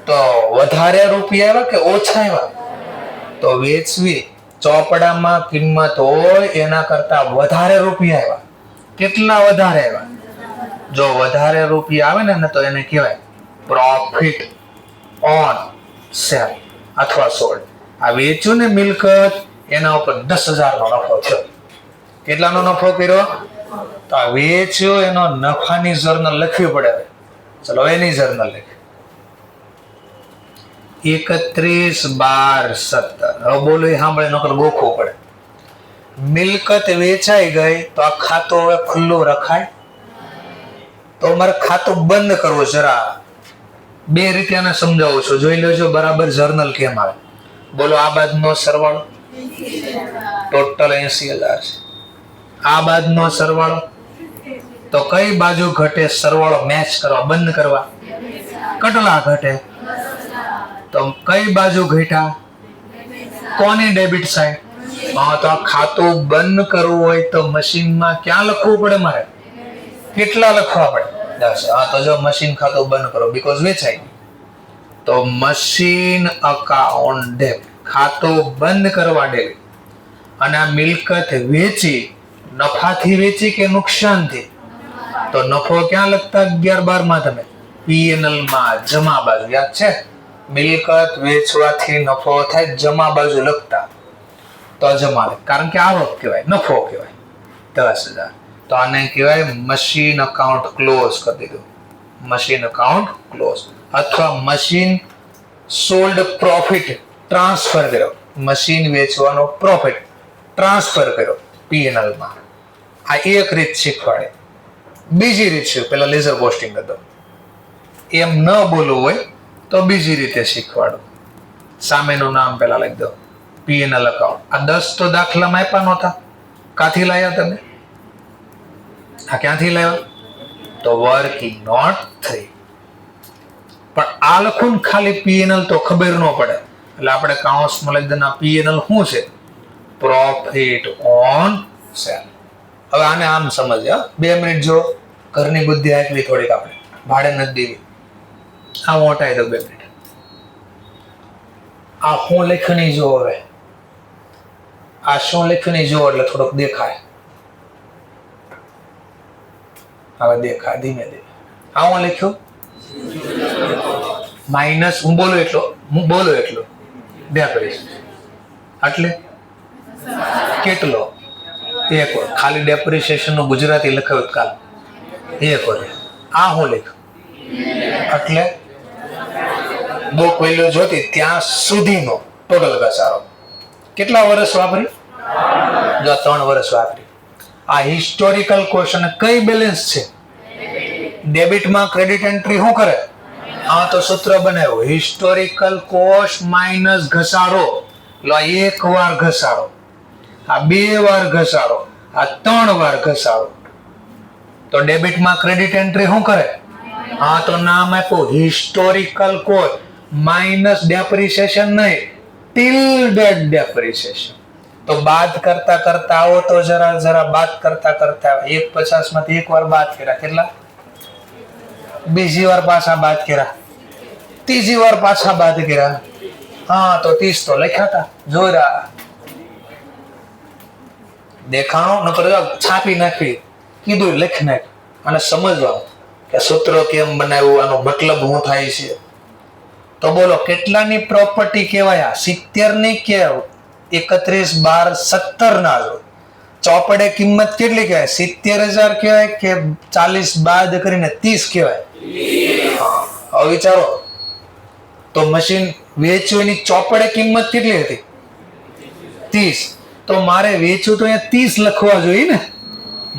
તો વધારે રૂપિયા આવ્યા કે ઓછા આવ્યા? તો વેચવી ચોપડામાં કિંમત હોય એના કરતા વધારે રૂપિયા આવ્યા. કેટલા વધારે આવ્યા? જો વધારે રૂપિયા આવે ને તો એને કહેવાય પ્રોફિટ ઓન સેલ અથવા સોલ્ડ. આ વેચ્યું ને મિલકત, એના ઉપર 10,000 નો નફો થયો. કેટલાનો નફો કર્યો? તો આ વેચ્યો એનો નફાની જર્નલ લખવી પડે. ચલો, એની જર્નલ લખી 31/12/17. હવે બોલો, એ સાંભળે નકર ગોખવું પડે. મિલકત વેચાઈ ગઈ તો આ ખાતું હવે ખુલ્લું રખાય? તો મારે ખાતું બંધ કરવું. જરા બે રીતે આને સમજાવું છું, જોઈ લેજો બરાબર જર્નલ કેમ આવે. બોલો, આ બાજુનો સરવાળો ટોટલ 80,000 છે. આ બાજુનો સરવાળો તો કઈ બાજુ ઘટે? સરવાળો મેચ કરવા, બંધ કરવા. કેટલા ઘટે? તો કઈ બાજુ ઘટ્યા? કોની ડેબિટ સાઈડ? હા, તો આ ખાતું બંધ કરવું હોય તો મશીનમાં ક્યાં લખવું પડે મારે? કેટલા લખવા પડે? 10. હા, તો જો મશીન ખાતું બંધ કરો, બીકોઝ વેચાઈ ગયું. તો મશીન અકાઉન્ટ ડેબિટ, ખાતું બંધ કરવા ડેબિટ. અને આ મિલકત વેચી, નફાથી વેચી કે નુકસાનથી? તો નફો ક્યાં લખતા? 11-12 માં તમે P&L માં જમા બાજુ. યાદ છે? મિલકત વેચવાથી નફો થાય, જમા બાજુ લખતા. તો જમા, કારણ કે આવક કહેવાય, નફો કહેવાય 10,000. તો આને કહેવાય મશીન અકાઉન્ટ ક્લોઝ કરી દીધું. Machine account close. અથવા મશીન સોલ્ડ પ્રોફિટ ટ્રાન્સફર કર્યો. મશીન વેચવાનો પ્રોફિટ ટ્રાન્સફર કર્યો P&L માં. આ એક રીત શીખવાડે. બીજી રીત છે, પેલા લેઝર પોસ્ટિંગ હતો. એમ ન બોલવું હોય તો બીજી રીતે શીખવાડો. સામેનું નામ પેલા લખી દો, P&L અકાઉન્ટ. આ 10 તો દાખલામાં આપ્યા નહોતા. ક્યાંથી લાવ્યા તમે? આ ક્યાંથી લાવ્યા? તો વર્કિંગ નોટ 3. પણ આ લખું ને ખાલી P&L તો ખબર ન પડે, એટલે આપણે કાઉન્સમાં લખી દેના P&L શું છે? Profit on cell. હવે આને આમ સમજ્યા. 2 મિનિટ જો, ઘરની બુદ્ધિ આટલી થોડીક આપણે ભાડે નથી દેવી. આ મોટા 2 મિનિટ. આ શું લખણી જો, હવે આ શું લખણી જો એટલે થોડોક દેખાય. હવે દેખાય ધીમે ધીમે. આ હું લખ્યું માઇનસ. હું બોલું એટલો બે કરીશ. એટલે કેટલો? 1 વાર. ખાલી ડેપ્રિસિએશન નું ગુજરાતી લખાયું કાલ 1 વાર. આ હું લખ્યું એટલે બુક વેલ્યુ જોતી ત્યાં સુધીનો ટોટલ ઘસારો. કેટલા વર્ષ વાપરી? જો 3 વર્ષ વાપરી. આ હિસ્ટોરિકલ કોસ્ટ અને કઈ બેલેન્સ છે? ડેબિટમાં ક્રેડિટ એન્ટ્રી શું કરે? હા, તો સૂત્ર બનાવ્યું, હિસ્ટોરિકલ કોસ્ટ માઇનસ ઘસારો. લો, 1 વાર ઘસારો, આ 2 વાર ઘસારો, આ 3 વાર ઘસારો. તો ડેબિટમાં ક્રેડિટ એન્ટ્રી શું કરે? હા, તો નામ આપ્યું હિસ્ટોરિકલ કોસ્ટ માઇનસ ડેપ્રિસિએશન નહીં, ટિલ્ડેડ ડેપ્રિસિએશન. તો બાદ કરતા કરતા આવો તો જરા બાદ કરતા કરતા 150 માંથી એક વાર બાદ કર્યા, કેટલા? બીજી વાર પાછા બાદ કર્યા, ત્રીજી વાર પાછા બાદ કર્યા. હા, તો 30 તો લખ્યા હતા. જોરા દેખાણો નકર છાપી નાખી, કીધું લખ નાખ. અને સમજવાનું કે સૂત્ર કેમ બનાવ્યું, આનો મતલબ શું થાય છે. તો બોલો કેટલાની પ્રોપર્ટી કહેવાય? 70 ની કે 31, 12, 17 ના. ચોપડે કિંમત કેટલી કહેવાય? 70,000 કહેવાય કે 40 બાદ કરીને 30 કહેવાય? હવે વિચારો તો મશીન વેચ્યું એની ચોપડે કિંમત કેટલી હતી? 30. તો મારે વેચ્યું તો અહીંયા 30 લખવા જોઈએ ને.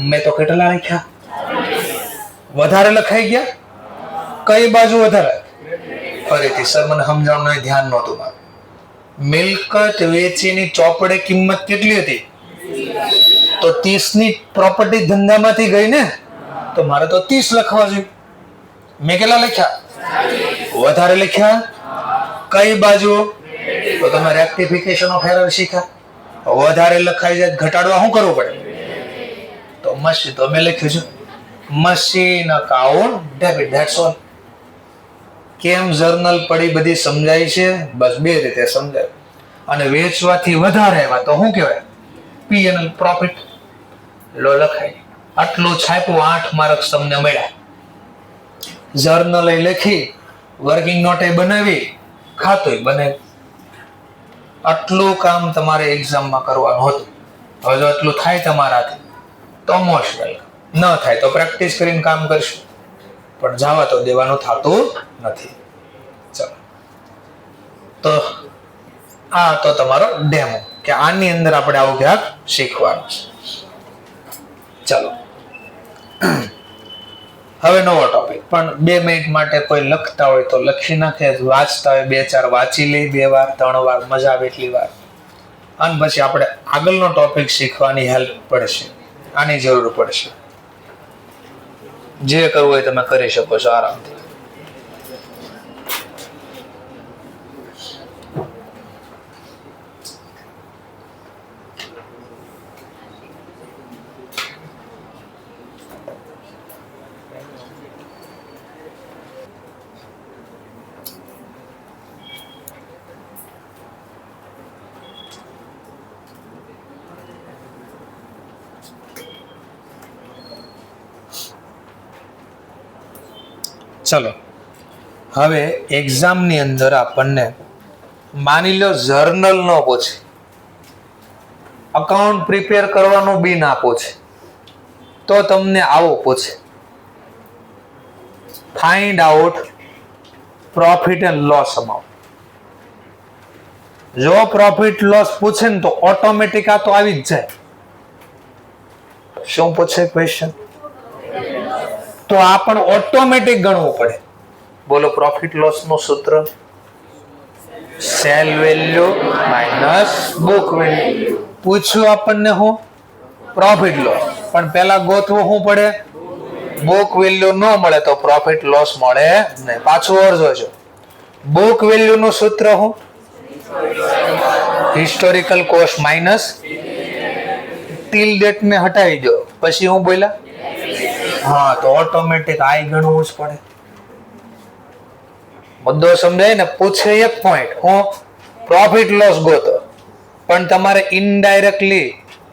મેં તો કેટલા લખ્યા? વધારે લખાઈ ગયા. કઈ બાજુ વધારે? ફરીથી સર મને સમજાવવાનું ધ્યાન નહોતું મારું. મિલકત વેચીની ચોપડે કિંમત કેટલી હતી? તો 30 ની પ્રોપર્ટી ધંધામાંથી ગઈ ને, તો મારે તો 30 લખવા જોઈએ. મેં કેટલા લખ્યા? વધારે લખ્યા. કઈ બાજુ? તો તમે રેક્ટિફિકેશન ઓફ એરર શીખ્યા. વધારે લખાઈ જાય ઘટાડવા શું કરવું પડે? તો મશીન, તો મેં લખ્યું છે machine account debit. That's all. કેમ જર્નલ પડી બધી સમજાય છે? બસ બે રીતે સમજાય. અને વેચવાથી વધારે આવ્યા તો શું કહેવાય? P&L profit. લો લખાય. આટલું છાપ્યું, 8 માર્ક્સ તમને મળ્યા. જર્નલ લખી, વર્કિંગ નોટે બનાવી, ખાતું બનાવી. આટલું કામ તમારે એક્ઝામમાં કરવાનું હતું. હવે જો આટલું થાય તમારાથી તો મોસ્ટ વેલકમ. ન થાય તો પ્રેક્ટિસ કરીને કામ કરશું, પણ જવા તો દેવાનું થતું નથી. ચલો, તો આ તો તમારો ડેમો કે આની અંદર આપણે આવું ક્યાંક શીખવાનું છે. ચલો, હવે નવો ટોપિક. પણ 2 મિનિટ માટે કોઈ લખતા હોય તો લખી નાખે, વાંચતા હોય 2-4 વાંચી લે, 2 વાર 3 વાર, મજા આવે એટલી વાર. અને પછી આપણે આગળનો ટોપિક શીખવાની હેલ્પ પડશે, આની જરૂર પડશે. જે કરવું હોય તમે કરી શકો છો આરામથી. ચલો, હવે એક્ઝામની અંદર આપણને માની લો જર્નલ નો પૂછે, અકાઉન્ટ પ્રિપેર કરવાનું બી ના પૂછે, તો તમને આવો પૂછે, find out profit and loss amount. જો પ્રોફિટ લોસ પૂછે ને તો ઓટોમેટિક આ તો આવી જ જાય. શું પૂછે ક્વેશ્ચન? તો આ પણ ઓટોમેટિક ગણવું પડે. બોલો પ્રોફિટ લોસ નું સૂત્ર? Cell value minus book value. પૂછ્યું આપણને હું? Profit loss. પણ પેલા ગોતવું શું પડે? બુક વેલ્યુ ન મળે તો પ્રોફિટ લોસ મળે નહીં. પાછું અર્જો છો. બુક વેલ્યુ નું સૂત્ર શું? Historical cost minus till date ને હટાવી દો. પછી હું બોલ્યા? હા, તો ઓટોમેટિક આઈ ગણવું જ પડે. મુદ્દો સમજાય ને? પૂછે એક પોઈન્ટ, હું પ્રોફિટ લોસ ગોતો, પણ તમારે ઇનડાયરેક્ટલી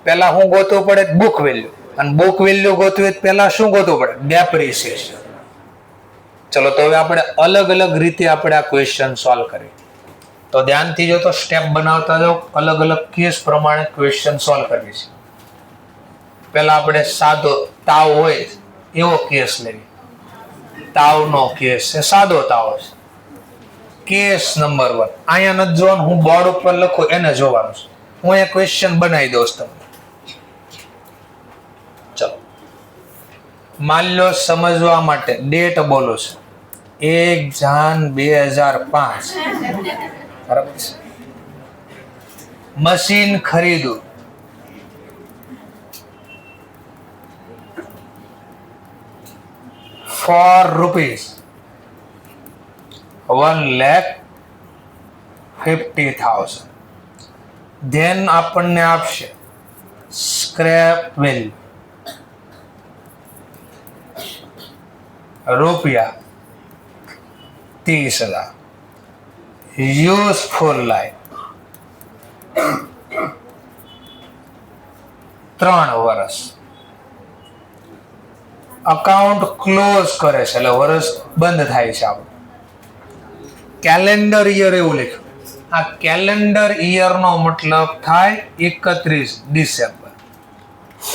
પહેલા શું ગોતવું પડે? Book value. અને બુક વેલ્યુ ગોતવી પહેલા શું ગોતવું પડે? ડેપ્રિસિએશન. ચલો, તો હવે આપણે અલગ અલગ રીતે આપણે આ ક્વેશ્ચન સોલ્વ કરીએ. તો ધ્યાનથી જો, તો સ્ટેપ બનાવતા જાઓ, અલગ અલગ કેસ પ્રમાણે ક્વેશ્ચન સોલ્વ કરીએ છીએ. પહેલા આપણે સાદો તાવ હોય એવો કેસ લેવી. તાવનો કેસ છે, સાદો તાવ છે. કેસ નંબર 1 અહીંયા નથી જોવાનું, હું બોર્ડ ઉપર લખું એને જોવાનું છે. હું એ ક્વેશ્ચન બનાવી દઉં તમને. ચલો, માની લો સમજવા માટે ડેટ બોલો છે 1 જાન 2005. બરાબર છે. મશીન ખરીદું. for rupees 1,50,000. then આપણને આપશે સ્ક્રેપ વેલ્યુ રૂપિયા 30,000. યુઝફુલ લાઈફ 3 વર્ષ. અકાઉન્ટ ક્લોઝ કરે છે એટલે વર્ષ બંધ થાય છે આપણું. કેલેન્ડર યર એવું લખ્યું. આ કેલેન્ડર યર નો મતલબ થાય 31 ડિસેમ્બર.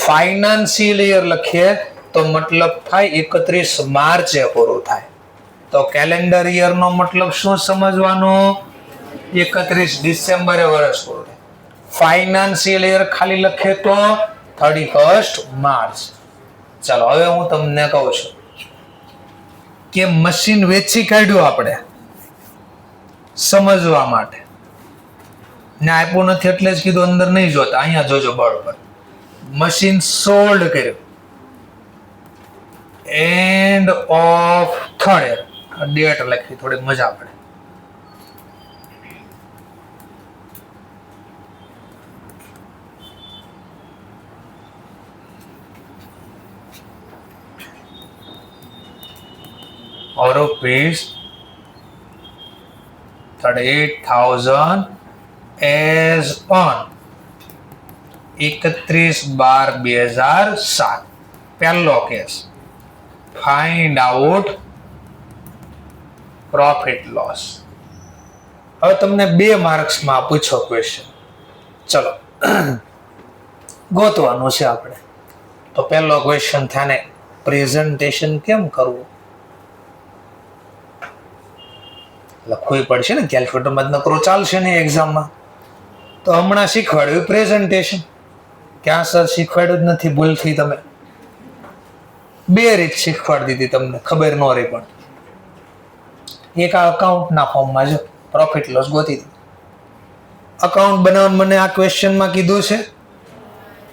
ફાઇનાન્શિયલ યર લખીએ તો મતલબ થાય 31 માર્ચે પૂરું થાય. તો કેલેન્ડર યર નો મતલબ શું સમજવાનો? 31 ડિસેમ્બરે વર્ષ પૂરું થાય. ફાઇનાન્શિયલ યર ખાલી લખે તો 31 માર્ચ. ચાલો હવે હું તમને કહું છું કે મશીન વેચી કાઢ્યું આપણે સમજવા માટે ને આપ્યું નથી એટલે જ કીધું અંદર નહીં જોતા. અહીંયા જોજો બરોબર. મશીન સોલ્ડ કર્યું એન્ડ ઓફ 3rd ડેટ લખી થોડી મજા પડે. rupees 38,000 as on 31/12/2007. પહેલો case find out profit loss. હવે તમને 2 માર્ક્સમાં પૂછો ક્વેશ્ચન. ચલો ગોતવાનું છે આપણે. તો પહેલો ક્વેશ્ચન થાને પ્રેઝન્ટેશન કેમ કરવું લખવું પડશે ને. કેલ્ક્યુલેટરમાં જ નકરો ચાલશે ને એક્ઝામમાં. તો હમણાં શીખવાડ્યું પ્રેઝન્ટેશન. ક્યાં સર શીખવાડ્યું જ નથી, ભૂલથી તમે 2 રીત શીખવાડી દીધી તમને, ખબર ન રહી. પણ એક આ અકાઉન્ટના ફોર્મમાં જો પ્રોફિટ લોસ ગોતી દીધી. અકાઉન્ટ બનાવવાનું મને આ ક્વેશ્ચનમાં કીધું છે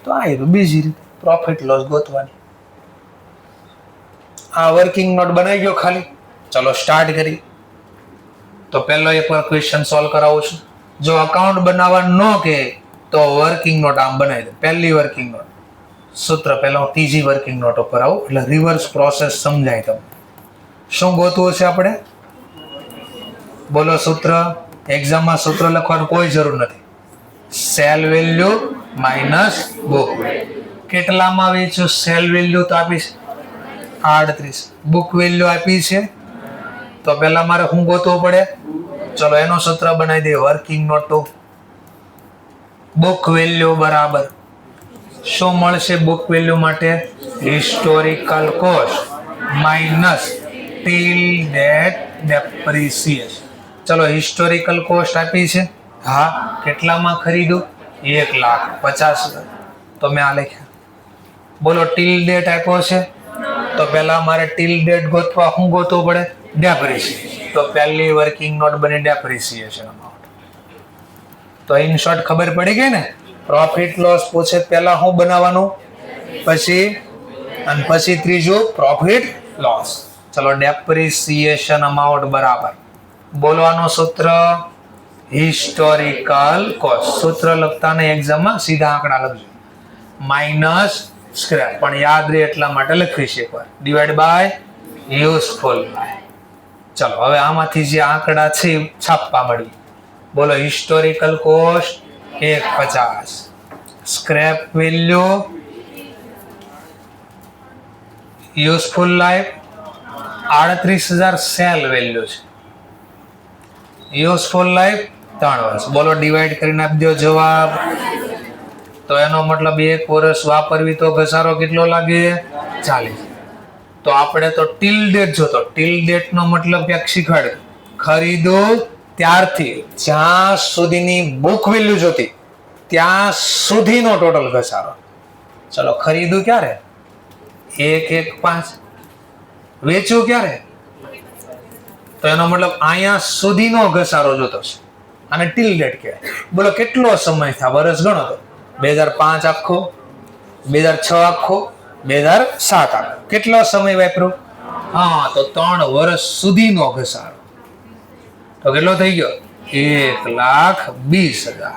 તો આ બીજી રીત પ્રોફિટ લોસ ગોતવાની. આ વર્કિંગ નોટ બનાવી ગયો ખાલી. ચલો સ્ટાર્ટ કરી. તો પહેલો એકવાર ક્વેશ્ચન સોલ્વ કરાવું છું. જો અકાઉન્ટ બનાવવા ન કે તો વર્કિંગ નોટ આમ બનાવી દે. પહેલી વર્કિંગ નોટ સૂત્ર પહેલા હું ત્રીજી વર્કિંગ નોટ ઉપર આવું એટલે રિવર્સ પ્રોસેસ સમજાય તમને. શું ગોતવું છે આપણે? બોલો સૂત્ર. એક્ઝામમાં સૂત્ર લખવાનું કોઈ જરૂર નથી. Cell value minus book value. કેટલામાં વેચ્યું? સેલ વેલ્યુ તો આપી છે 38. બુક વેલ્યુ આપી છે તો પહેલા મારે શું ગોતવું પડે? ચલો એનું સૂત્ર બનાવી દઈએ. Working note to book value બરાબર શું મળશે? બુક વેલ્યુ માટે historical cost minus till date depreciation. ચલો હિસ્ટોરિકલ કોસ્ટ આપી છે. હા કેટલામાં ખરીદ્યું? 1,50,000. તો મેં આ લખ્યા. બોલો ટીલ ડેટ આપ્યો છે તો પહેલા મારે ટીલ ડેટ ગોતવા શું ગોતવું પડે? ડેપ્રિસિએશન. તો પહેલી વર્કિંગ નોટ બની ડેપ્રિસિએશન અમાઉન્ટ. તો ઇન શોર્ટ ખબર પડી ગઈ ને. પ્રોફિટ લોસ પૂછે પહેલા શું બનાવવાનું, પછી ત્રીજું પ્રોફિટ લોસ. ચલો ડેપ્રિસિએશન અમાઉન્ટ બરાબર બોલવાનું સૂત્ર હિસ્ટોરિકલ કોસ્ટ. સૂત્ર લખતા ને એક્ઝામમાં સીધા આંકડા લખજો માઇનસ સ્ક્રેપ પણ યાદ રહે એટલા માટે લખવી છે એકવાર. Divide by useful life. ચલો હવે આમાંથી જે આંકડા છે છાપવા મળી. બોલો historical cost 1,50, scrap value, useful life 38,000 sale value છે, યુઝફુલ લાઈફ 3 વર્ષ. બોલો ડિવાઈડ કરીને આપી દો જવાબ. તો એનો મતલબ 1 વર્ષ વાપરવી તો ઘસારો કેટલો લાગે? 40. તો આપણે તો ટીલ ડેટ જોતો. ટીલ ડેટ નો મતલબ ક્યાંક શીખવાડ્યું. ખરીદો ત્યારથી જ્યાં સુધીની બુક વેલ્યુ જોતી ત્યાં સુધીનો ટોટલ ઘસારો. ચલો ખરીદું ક્યારે? 1,1,5. વેચું ક્યારે? તો એનો મતલબ અહીંયા સુધીનો ઘસારો જોતો છે અને ટીલ ડેટ કહેવાય. બોલો કેટલો સમય થાય? વર્ષ ગણો તો 2005 આખો, 2006 આખો, 2007 આખો. કેટલો સમય વાપર્યો? હા, તો 3 વર્ષ સુધીનો ઘસારો. તો કેટલો થઈ ગયો? 1,20,000.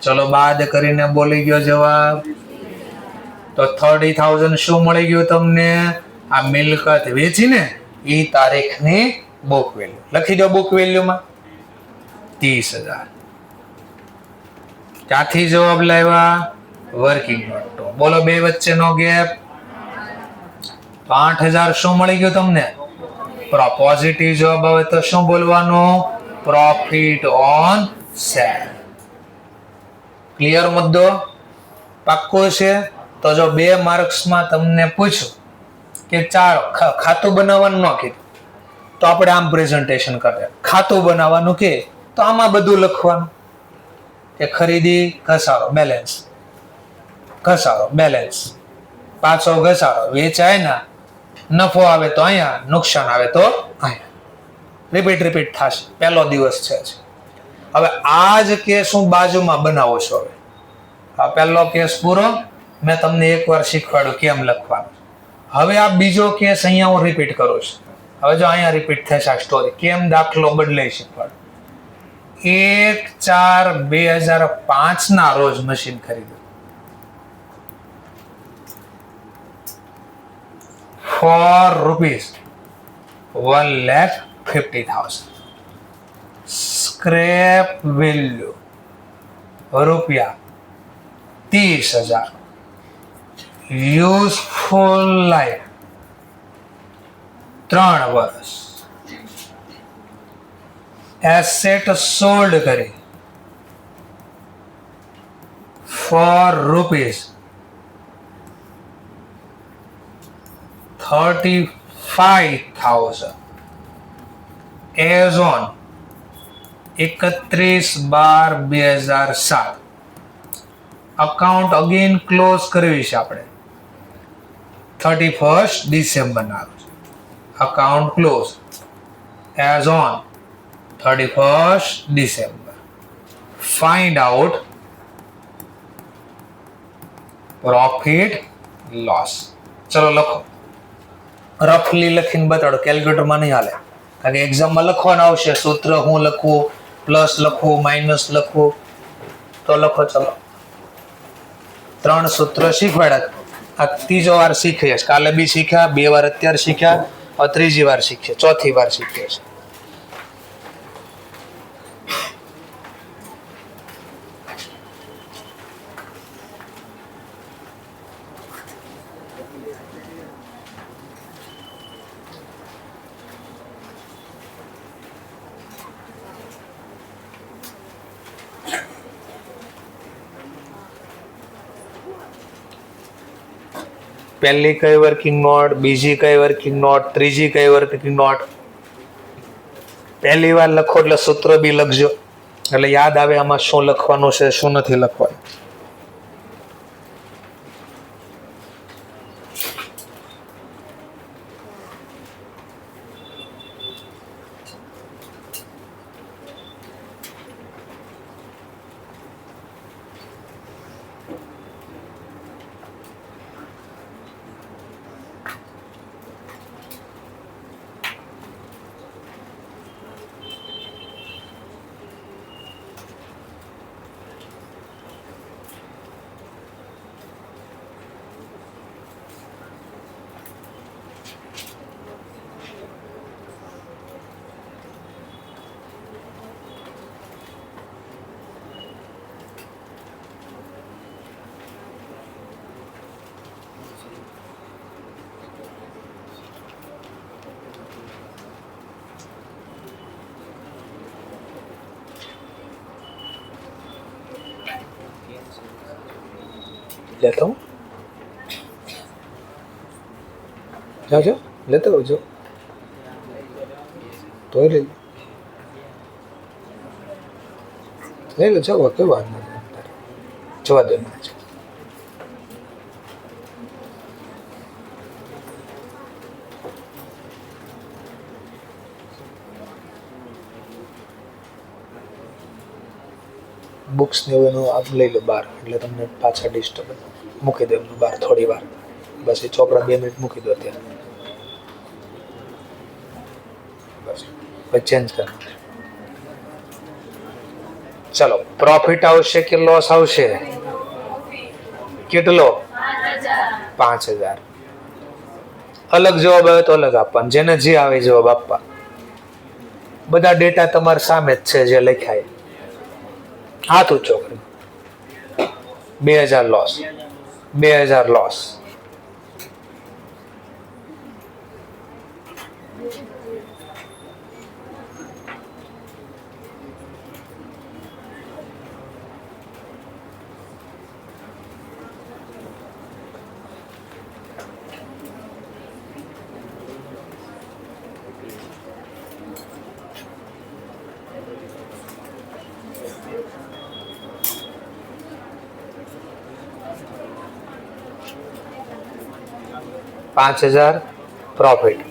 ચલો બાદ કરીને બોલી ગયો જવાબ. તો 30,000 શું મળી ગયું તમને? આ મિલકત વેચીને ઈ તારીખની બુક વેલ્યુ લખી દો. બુક વેલ્યુમાં 30,000. ક્યાંથી જવાબ લાવ્યા? Working note. બોલો બે વચ્ચેનો ગેપ. 8,000 શું મળી ગયું તમને? પોઝિટિવ જવાબ આવે તો શું બોલવાનું? Profit on cell. ક્લિયર મુદ્દો? પાક્કો છે? તો જો 2 માર્ક્સમાં તમને પૂછું કે ચાલો ખાતું બનાવવાનું ન કીધું તો આપણે આમ પ્રેઝન્ટેશન કરીએ. ખાતું બનાવવાનું કે તો આમાં બધું લખવાનું કે ખરીદી ઘસારો બેલેન્સ, ઘસારો બેલેન્સ, પાછો ઘસારો, વેચાય ના, નફો આવે તો અહીંયા, નુકસાન આવે તો અહીંયા. રિપીટ થશે. પહેલો દિવસ છે. હવે આ જ કેસ હું બાજુમાં બનાવો છો. હવે આ પહેલો કેસ પૂરો. મેં તમને એકવાર શીખવાડ્યું કેમ લખવાનું. હવે આ બીજો કેસ અહીંયા હું રિપીટ કરું છું. હવે જો અહીંયા રિપીટ થશે આ સ્ટોરી. કેમ દાખલો બદલાઈ શીખવાડું. 1/4/2005 ના રોજ મશીન ખરીદ્યું. for ₹1,50,000. Scrap value ₹30,000. Useful life 3 વર્ષ. એસેટ સોલ્ડ કરી for ₹35,000 as on 31/12/2007. Account again close કરવી છે આપણે 31 ડિસેમ્બર ના રોજ. Account close as on 31 December. Find out profit loss. ચલો લખો. રફલી લખીને બતાડો. કેલ્ક્યુલેટરમાં નહીં હાલે, કારણ કે એક્ઝામમાં લખવાનું આવશે. સૂત્ર હું લખવું, પ્લસ લખવું, માઇનસ લખવું, તો લખો. ચલો 3 સૂત્ર શીખવાડ્યા. આ ત્રીજો વાર શીખીએ. કાલે બી શીખ્યા, 2 વાર અત્યારે શીખ્યા, હવે ત્રીજી વાર શીખીએ, ચોથી વાર શીખીએ છે. પહેલી કઈ વર્કિંગ નોટ, બીજી કઈ વર્કિંગ નોટ, ત્રીજી કઈ વર્કિંગ નોટ. પહેલી વાર લખો એટલે સૂત્ર બી લખજો, એટલે યાદ આવે આમાં શું લખવાનું છે, શું નથી લખવાનું. લેતો હું જાઓ લેતો આવજો, તો લઈ લો. જવા કઈ વાત નથી, જવા દે. બુક્સ ને હવે આપ લઈ લો બહાર, એટલે તમને પાછા ડિસ્ટર્બ મૂકી દો એમનું બહાર થોડી વાર. બસ એ ચોપડા 2 મિનિટ મૂકી દો ત્યાં. પછી ચેન્જ કરવાનું. ચલો પ્રોફિટ આવશે કે લોસ આવશે? કેટલો? 5000. અલગ જવાબ આવે તો અલગ આપવાનો, જેને જે આવે જવાબ આપવા. બધા ડેટા તમારી સામે જ છે જે લખાય. હાથ ઊંચો કરી. 2000 loss, 2000 loss. $5000 profit,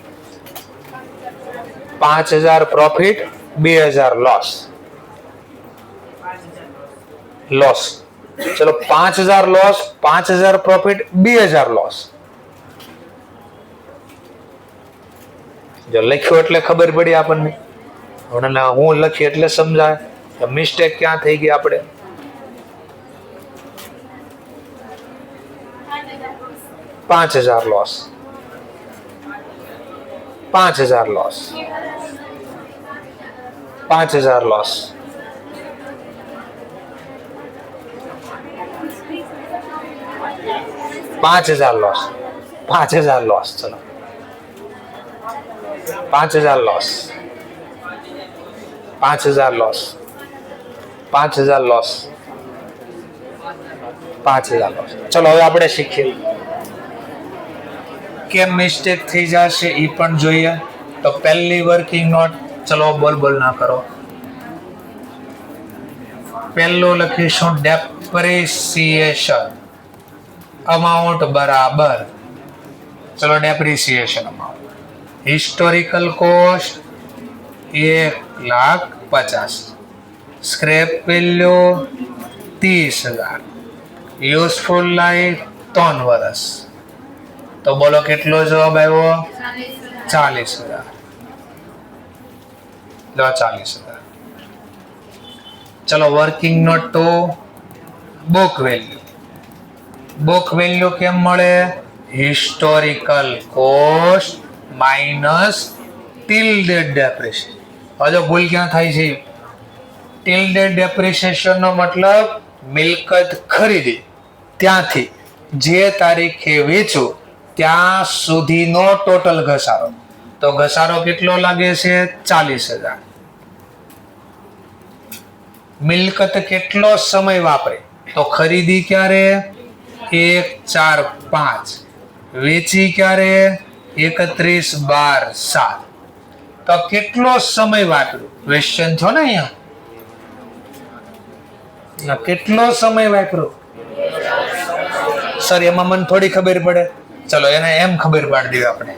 5000 profit, 2000 loss. Loss. ચલો 5000 લોસ, 5000 પ્રોફિટ, 2000 લોસ. જો લખ્યું એટલે ખબર પડી આપણને. હું લખી એટલે સમજાય મિસ્ટેક ક્યાં થઈ ગઈ આપણે. 5000 loss, 5000 loss, 5000 loss. $5000 loss, 5000 loss. ચલો 5000 લોસ, 5000 લોસ, 5000 લોસ, 5000 લોસ. ચલો હવે આપણે શીખીએ કેમ મિસ્ટેક થઈ જશે એ પણ જોઈએ. તો પહેલી વર્કિંગ નોટ, ચલો બોલ ના કરો. પહેલું લખીશું ડેપ્રિસિએશન અમાઉન્ટ બરાબર, ચલો depreciation amount. Historical cost 1,50,000, scrap value 30,000, useful life 3 વર્ષ. તો બોલો કેટલો જવાબ આવ્યો? 40,000. લો 40,000. ચલો વર્કિંગ નોટ તો બુક વેલ્યુ. બુક વેલ્યુ કેમ મળે? Historical cost minus till dated depreciation. હવે ભૂલ ક્યાં થાય છે? ટિલ્ડેડ ડેપ્રિસિએશન નો મતલબ મિલકત ખરીદી ત્યાંથી જે તારીખે વેચું ત્યાં સુધીનો ટોટલ ઘસારો. તો ઘસારો કેટલો લાગે છે? 40,000. મિલકત કેટલો સમય વાપરે? તો ખરીદી ક્યારે? 1/4/5. વેચી ક્યારે? 31/12/7. તો કેટલો સમય વાપર્યો? ક્વેશ્ચન છો ને અહીંયા, કેટલો સમય વાપર્યો? સર એમાં મને થોડી ખબર પડે. ચલો એને એમ ખબર પાડી દેવી આપણે,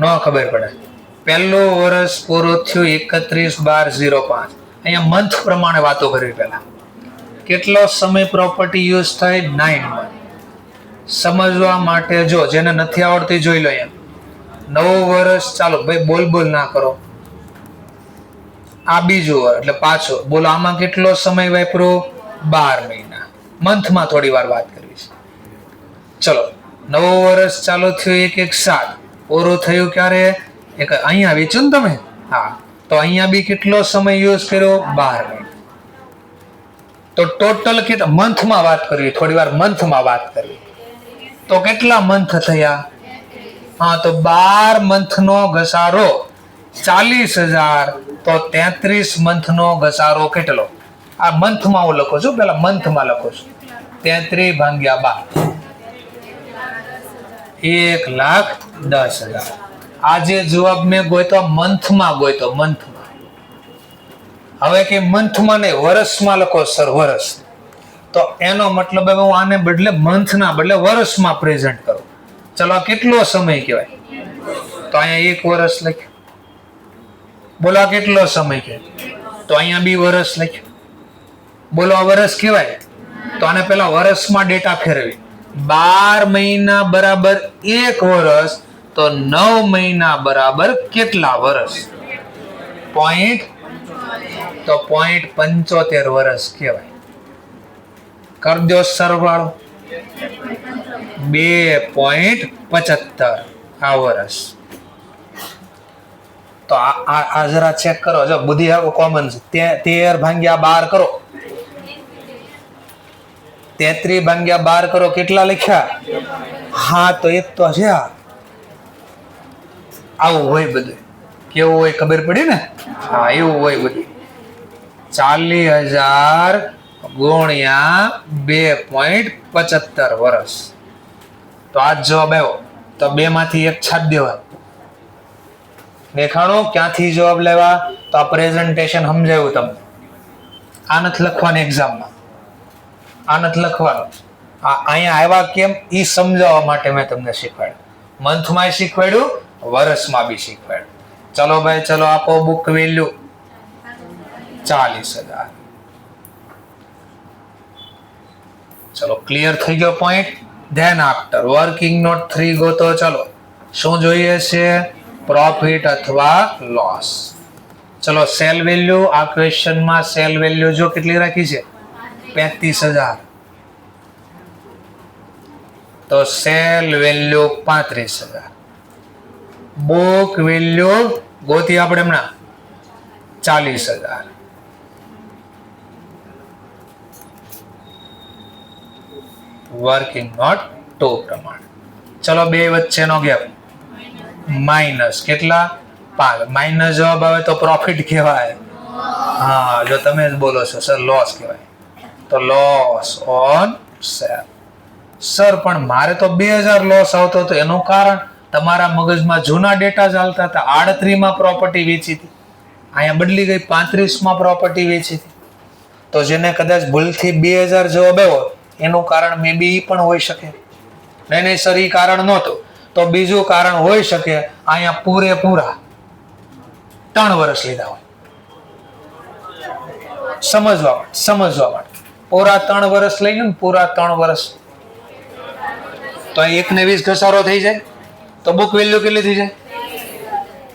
ન ખબર પડે. પહેલું વર્ષ પૂરું થયું 31/12/05. અહીંયા મંથ પ્રમાણે વાતો કરવી. પહેલા કેટલો સમય પ્રોપર્ટી યુઝ થાય? 9 month. સમજવા માટે જો જેને નથી આવડતી જોઈ લો. અહીંયા 9 વર્ષ. ચાલો ભાઈ બોલ ના કરો. આ બીજું વર્ષ એટલે પાછો બોલો. આમાં કેટલો સમય વાપરો? 12 મહિના. મંથમાં થોડી વાર વાત કરવી છે. ચલો 9 વર્ષ ચાલુ થયું 1/1/7. પૂરું થયું ક્યારે? અહીંયા વેચ્યું ને તમે? હા. તો અહીંયા બી કેટલો સમય યુઝ કર્યો? 12 મહિના. તો ટોટલ કેટલા મંથમાં વાત કરવી? થોડી વાર મંથમાં વાત કરવી. તો કેટલા મંથ થયા? હા, તો 12 મંથનો ઘસારો 40,000. તો 33 મંથનો ઘસારો કેટલો? આ મંથમાં હું લખું છું, પેલા મંથમાં લખું છું. 33/12 1,10,000. આ જે જવાબ મેં ગોતો મંથમાં ગોતો, મંથમાં. હવે કે મંથમાં નહીં વર્ષમાં લખો સર, વર્ષ. તો એનો મતલબ હવે હું આને બદલે મંથના બદલે વર્ષમાં પ્રેઝન્ટ કરું. ચલો કેટલો સમય કહેવાય? તો અહીંયા 1 વર્ષ લખ્યું. બોલો કેટલો સમય કહેવાય? તો અહીંયા બી વર્ષ લખ્યું. બોલો આ વર્ષ કહેવાય? તો આને પેલા વર્ષમાં ડેટા ફેરવી. 12 મહિના બરાબર 1 વર્ષ. તો 9 મહિના બરાબર કેટલા વર્ષ? પોઈન્ટ તો 0.75 વર્ષ કહેવાય. કર દો સરવાળો. 2.75 આ વર્ષ. તો આ જરા ચેક કરો. જો બુદ્ધિ આવો કોમન છે. 13 ભાગ્યા 12 કરો. 33 ભાગ્યા 12 કરો. કેટલા લખ્યા? હા, તો એક તો છે. આવું હોય બધું. કેવું હોય ખબર પડી ને? હા, એવું હોય બધું. 40,000 ગુણ્યા 2.75 વર્ષ. તો આ જવાબ આવ્યો. તો 2 માંથી 1 છાપ દેવા. દેખાણો ક્યાંથી જવાબ લેવા? તો આ પ્રેઝન્ટેશન સમજાવ્યું તમને. આ નથી લખવાની એક્ઝામમાં. આ નથી લખવાનું. અહીંયા આવ્યા કેમ એ સમજાવવા માટે મેં તમને શીખવાડ્યું. મંથમાં શીખવાડ્યું, વર્ષમાં બી શીખવાડ્યું. ચલો ભાઈ, ચલો આપો બુક વેલ્યુ 40,000. ચલો ક્લિયર થઈ ગયો point. Than after working note 3 ગોતો. ચલો શું જોઈએ છે? પ્રોફિટ અથવા લોસ. ચલો સેલ વેલ્યુ. આ ક્વેશ્ચનમાં સેલ વેલ્યુ જો કેટલી રાખી છે? 35,000. તો સેલ વેલ્યુ 35,000. બુક વેલ્યુ ગોતી આપણે હમણાં 40,000. વર્કિંગ નોટ 2 પ્રમાણે. ચલો બે વચ્ચેનો ગેપ માઇનસ કેટલા? 5. માઇનસ જવાબ આવે તો પ્રોફિટ કહેવાય. હા, જો તમે જ બોલો છો સર લોસ કહેવાય. તો લોસ ઓન સેલ. સર પણ મારે તો 2000 લોસ આવતો હતો. એનું કારણ તમારા મગજમાં જૂના ડેટા ચાલતા હતા. 38 માં પ્રોપર્ટી વેચી હતી. અહીંયા બદલી ગઈ 35 માં પ્રોપર્ટી વેચી હતી. તો જેને કદાચ ભૂલથી 2000 જવાબ આવ્યો એનું કારણ મે બી પણ હોઈ શકે. નહીં સર એ કારણ નહોતું. તો બીજું કારણ હોઈ શકે. અહીંયા પૂરેપૂરા 3 વર્ષ લીધા હોય. સમજવા માટે પૂરા 3 વર્ષ લઈ ગયું ને, પૂરા 3 વર્ષ. તો 1 ને 20 ઘસારો થઈ જાય. તો બુક વેલ્યુ કેટલી થઈ જાય?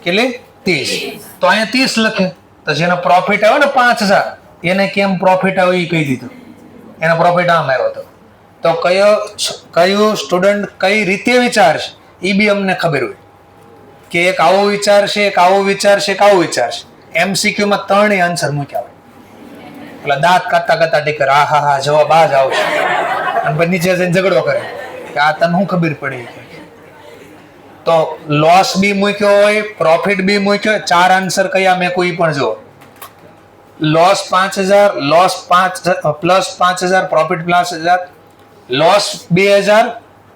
કેટલી? 30. તો અહીંયા 30 લખે. તો જેનો પ્રોફિટ આવ્યો ને 5,000 એને કેમ પ્રોફિટ આવ્યો એ કહી દીધું. એનો પ્રોફિટ આમ આવ્યો હતો. તો કયો સ્ટુડન્ટ કઈ રીતે વિચારશે એ બી અમને ખબર હોય કે એક આવો વિચારશે, એક આવો વિચારશે, એક આવો વિચારશે. MCQ માં 3 આન્સર મૂક્યા હોય. એટલે દાંત કાતા ટીકર હા હા હા જવાબ આ જ આવશે. અને પછી નીચે જઈને ઝઘડો કરે કે આ તને શું ખબર પડી. તો લોસ બી મૂક્યો હોય, પ્રોફિટ બી મૂક્યો હોય. 4 આન્સર કયા મેં કોઈ પણ જો. Loss 5,000, loss 5 plus 5,000, profit plus 1,000, loss 2,000,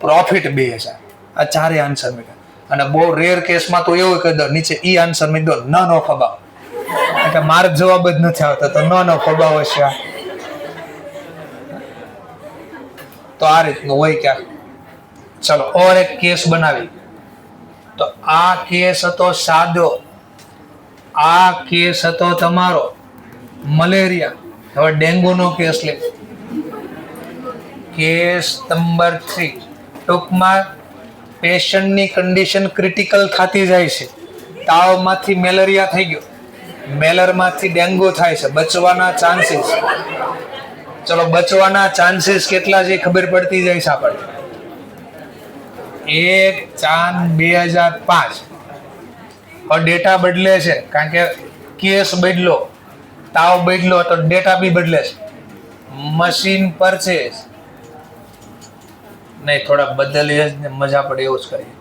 profit 2,000. આ 4 આન્સર મૂક્યા. અને બહુ રેર કેસમાં તો એવું કહી દો નીચે ઈ આન્સર મૂકી દો ન નો ખબાવ. એટલે મારો જવાબ જ નથી આવતો તો ન નો ખબાવ છે. તો આ રીતનું હોય ક્યાં. ચલો ઓર એક કેસ બનાવી. તો આ કેસ હતો સાદો. આ કેસ હતો તમારો મલેરિયા. હવે ડેન્ગ્યુ નો કેસ લે. Case number 3. ટૂંકમાં પેશન્ટની કન્ડિશન ક્રિટિકલ થતી જાય છે. તાવમાંથી મેલેરિયા થઈ ગયો, મેલરમાંથી ડેન્ગ્યુ થાય છે. બચવાના ચાન્સીસ, ચલો બચવાના ચાન્સીસ કેટલા છે ખબર પડતી જાય છે આપણને. 1/4/2005. હવે ડેટા બદલે છે કારણ કે કેસ બદલો, તાવ બદલો તો ડેટા બી બદલે છે. મશીન પરચેસ નહીં, થોડા બદલીએ ને મજા પડે એવું જ કરીએ.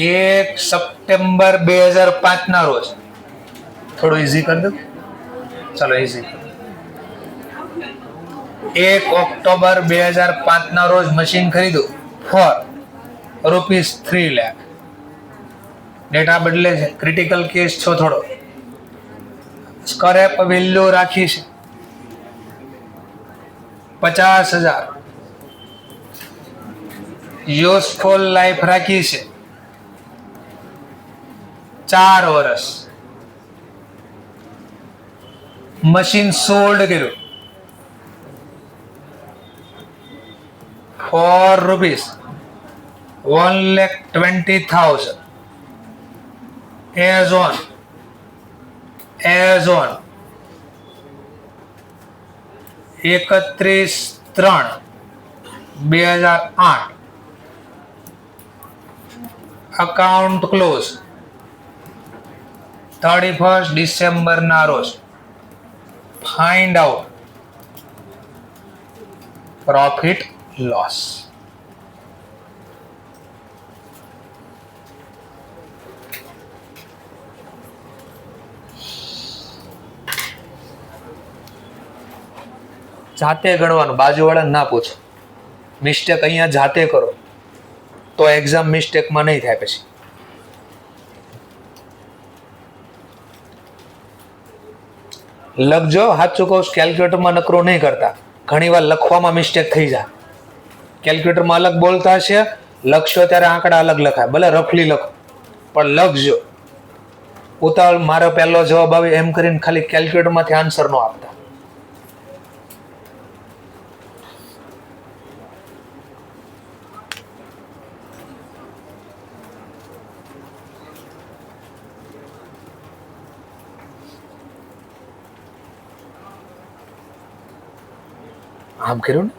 1 સપ્ટેમ્બર 2005 ના રોજ, થોડું ઈઝી કરી દઉં. ચલો ઈઝી. 1 ઓક્ટોબર 2005 ના રોજ મશીન ખરીદું ફોર ₹3 લાખ. ડેટા બદલે છે, ક્રિટિકલ કેસ છો થોડો. સ્ક્રેપ વેલ્યુ રાખી છે 50,000. યુઝફુલ લાઈફ રાખી છે 4 વર્ષ. મશીન સોલ્ડ કર્યું ₹4. 1,20,000 as on 31/3/2008 account close 31 December ના રોજ ફાઇન્ડ આઉટ પ્રોફિટ લોસ. જાતે ગણવાનું, બાજુવાળાને ના પૂછો. મિસ્ટેક અહીંયા જાતે કરો તો એક્ઝામ મિસ્ટેકમાં નહીં થાય. પછી લખજો, સાચું કહું, કેલ્ક્યુલેટરમાં નકરો નહીં કરતા. ઘણી વાર લખવામાં મિસ્ટેક થઈ જાય. કેલ્ક્યુલેટરમાં અલગ બોલતા હશે, લખશો ત્યારે આંકડા અલગ લખાય. ભલે રફલી લખો પણ લખજો. ઉતાવળ મારો પહેલો જવાબ આવે એમ કરીને ખાલી કેલ્ક્યુલેટરમાંથી આન્સર ન આપતા. આમ કર્યું ને,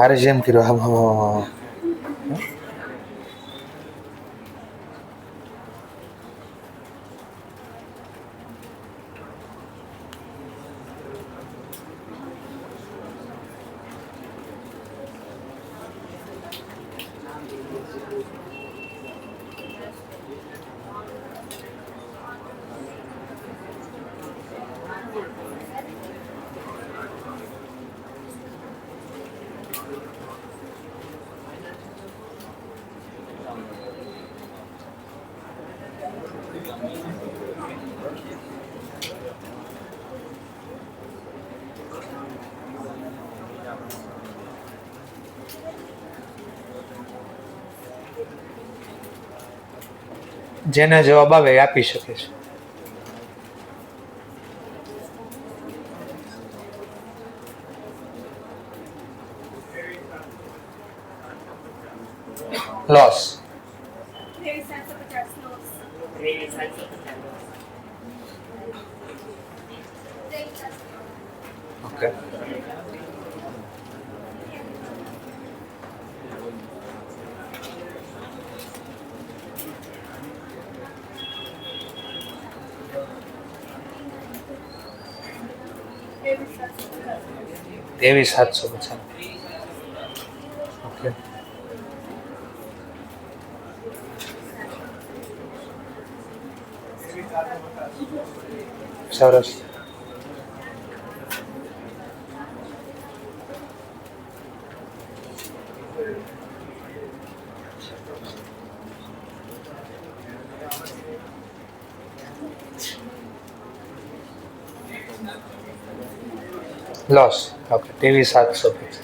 મારે જેમ કર્યું આમ. જેને જવાબ આવે એ આપી શકે છે. Loss okay. तेवीस 750. ओके. સરસ. Loss okay. 23,750.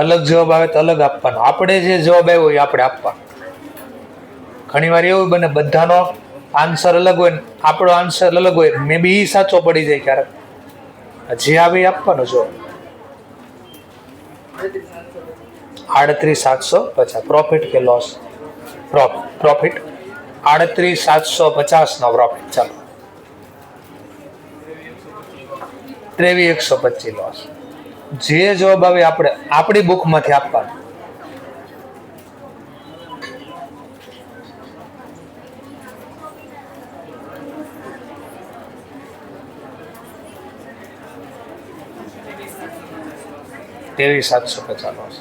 અલગ જવાબ આવે તો અલગ આપવાનો. આપણે જે જવાબ આવ્યો એ આપણે આપવા. ઘણી વાર એવું બને બધાનો આન્સર અલગ હોય ને આપણો આન્સર અલગ હોય, મે બી એ સાચો પડી જાય ક્યારેક. જે આવે એ આપવાનો જવાબ. 38,750. પ્રોફિટ કે લોસ? પ્રોફિટ. 38,750 નો પ્રોફિટ. ચાલો 23,125 લોસ. જે જવાબ આવે આપણે આપણી બુકમાંથી આપવાનો. તેવી 750 લોસ.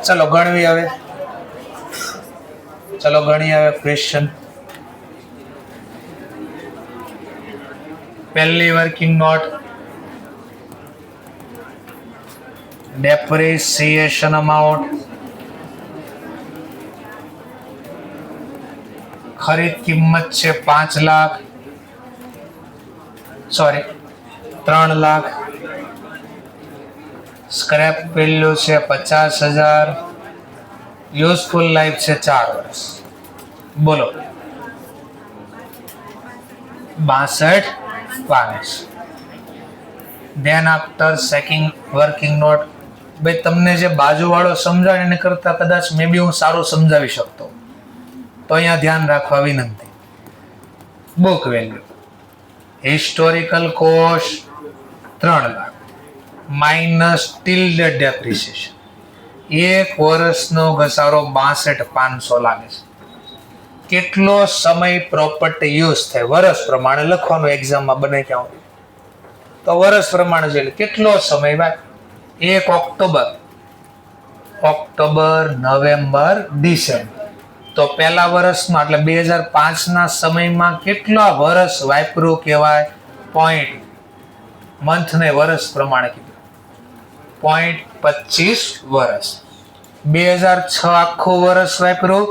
ચલો ગણવી આવે. ચલો ગણી આવે ક્વેશ્ચન. પહેલી વર્કિંગ નોટ, ડેપ્રિસિએશન અમાઉન્ટ, ખરીદ કિંમત છે 5 lakh, sorry 3 lakh. Scrap value છે 50,000. યુઝફુલ લાઈફ છે 4 વર્ષ. બોલો 62 પાનસ. Then after checking working note. ભાઈ તમને જે બાજુવાળો સમજાવે એને કરતા કદાચ મે બી હું સારું સમજાવી શકતો, તો અહીંયા ધ્યાન રાખવા વિનંતી. Book value historical cost 3 lakh minus tilde depreciation. 1 વર્ષનો ઘસારો 62,500 લાગે છે. કેટલો સમય પ્રોપર્ટી યુઝ થાય વર્ષ પ્રમાણે લખવાનું, એક્ઝામમાં બને ક્યાં હોય તો વર્ષ પ્રમાણે જોઈએ. કેટલો સમય ભાઈ? 1 ઓક્ટોબર, નવેમ્બર, ડિસેમ્બર. તો પહેલા વર્ષમાં એટલે 2005 સમયમાં કેટલા વર્ષ વાપર્યું કહેવાય? પોઈન્ટ. મંથને વર્ષ પ્રમાણે કીધું 0.25 વર્ષ. 2006 આખું વર્ષ વાપર્યું,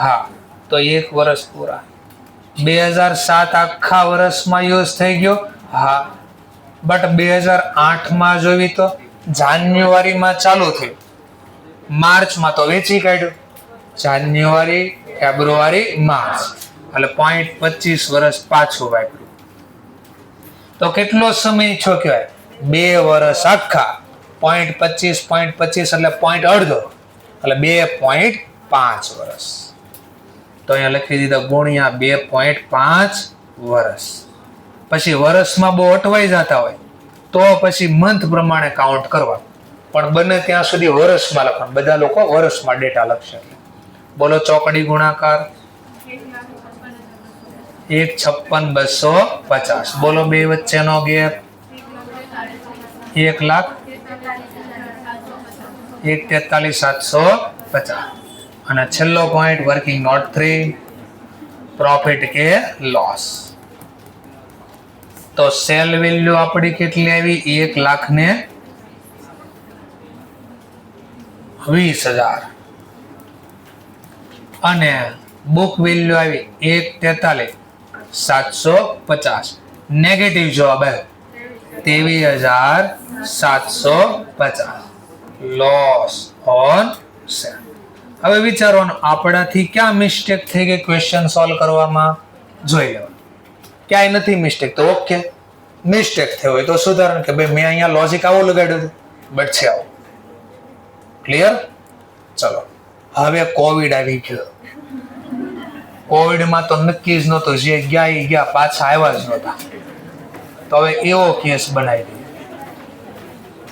હા, તો 1 વર્ષ પૂરા. 2007 આખા વર્ષમાં યુઝ થઈ ગયો, હા, બટ 2008 જોઈ તો જાન્યુઆરીમાં ચાલુ થયું, માર્ચમાં તો વેચી કાઢ્યું. જાન્યુઆરી, ફેબ્રુઆરી, માર્ચ એટલે 0.25 વર્ષ પાછું વાપર્યું. તો કેટલો સમય છો કહેવાય? 2 વર્ષ આખા. 0.25 એટલે પોઈન્ટ અડધો એટલે 2.5 વર્ષ. તો અહીંયા લખી દીધા ગુણ્યા 2.5 વર્ષ. પછી વર્ષમાં બહુ અટવાઈ જતા હોય તો પછી મંથ પ્રમાણે કાઉન્ટ કરવા, પણ બને ત્યાં સુધી વર્ષમાં લખવાનું. બધા લોકો વર્ષમાં ડેટા લખશે. બોલો ચોકડી ગુણાકાર 1,56,250. બોલો બે વચ્ચેનો ગેપ 1,43,750. અને છેલ્લો પોઈન્ટ વર્કિંગ નોટ 3, પ્રોફિટ કે લોસ. તો સેલ વેલ્યુ આપણી કેટલી આવી? 1,20,000. અને બુક વેલ્યુ આવી 1,43,750. નેગેટિવ જવાબ આવ્યો 23,750. Loss on cell. હવે વિચારવાનું આપણાથી ક્યાં મિસ્ટેક થઈ ગઈ ક્વેશ્ચન સોલ્વ કરવામાં, જોઈ લેવાનું. ક્યાંય નથી મિસ્ટેક તો ઓકે, મિસ્ટેક થઈ હોય તો સુધારણ કે ભાઈ મેં અહીંયા લોજિક આવું લગાડ્યું હતું બટ છે આવું. ક્લિયર? ચલો હવે કોવિડ આવી ગયો. કોવિડમાં તો નક્કી જ નહોતું, જે ગયા એ ગયા, પાછા આવ્યા જ નહોતા. તો હવે એવો કેસ બનાવી દઈએ.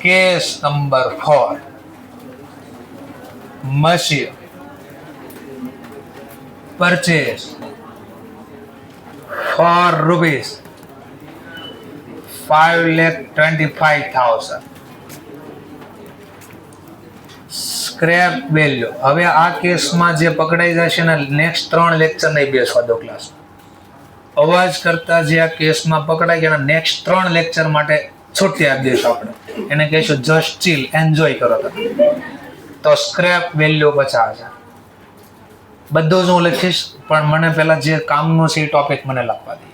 Case number 4. Machine purchase for rupees 5,25,000. Scrap value. હવે આ કેસમાં જે પકડાઈ જશે ને નેક્સ્ટ 3 લેક્ચર નહીં બેસવા દો ક્લાસ. અવાજ કરતા જે આ કેસમાં પકડાઈ ગયા નેક્સ્ટ 3 લેક્ચર માટે છૂટી આપી દઈશું આપણે. એને કહીશું જસ્ટ ચીલ, એન્જોય કરો તમે. તો સ્ક્રેપ વેલ્યુ 50,000. બધું જ હું લખીશ, પણ મને પહેલા જે કામનો છે એ ટોપિક મને લખવા દે.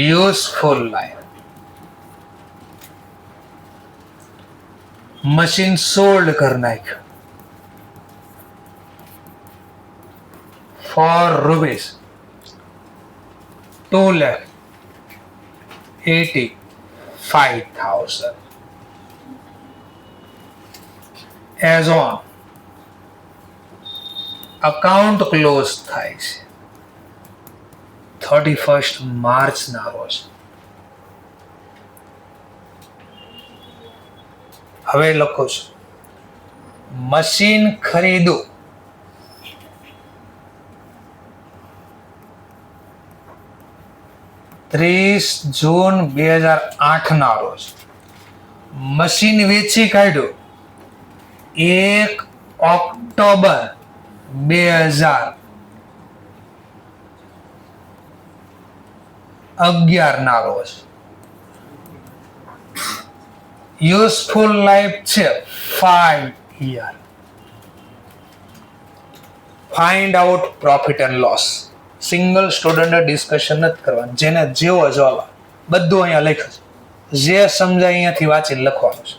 Useful life. મશીન સોલ્ડ કરી નાખ્યું for rupees 2,85,000. As on account close થાય છે 31 માર્ચના રોજ. હવે લખો છું મશીન ખરીદું 30 જૂન 2008 રોજ. મશીન વેચી કાઢ્યું 1 ઓક્ટોબર 2011 રોજ. યુઝફુલ લાઈફ છે 5 years. Find out profit and loss. Single student discussion નથી કરવાનું, જેને જેવો જવાબ બધું અહીંયા લખ્યું છે, જે સમજાય અહીંયાથી વાંચીને લખવાનું છે.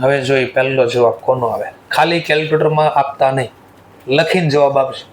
હવે જોઈ પહેલો જવાબ કોનો આવે. ખાલી કેલ્ક્યુલેટરમાં આપતા નહીં, લખીને જવાબ આપશે.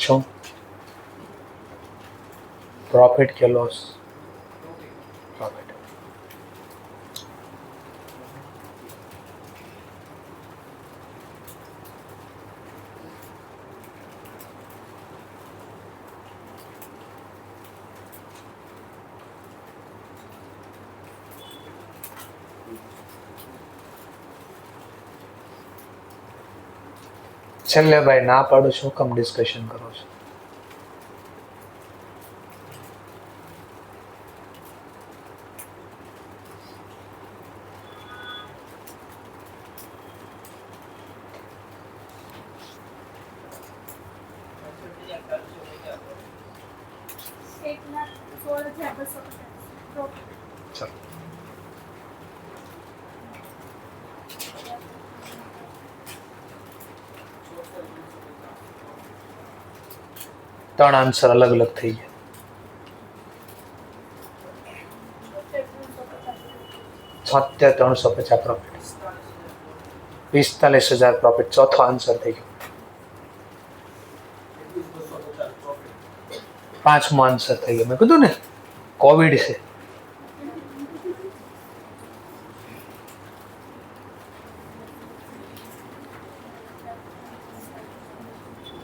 શું પ્રોફિટ કે લોસ? પ્રોફિટ. છેલ્લે ભાઈ ના પાડો શું કામ ડિસ્કશન કરો છો? ચલો 3 આન્સર અલગ અલગ થઈ ગયા. 76,350 પ્રોફિટ, 45,000 પ્રોફિટ. ચોથો આન્સર થઈ ગયો. 5મો આન્સર થઈ ગયો. મેં કીધું ને કોવિડ છે.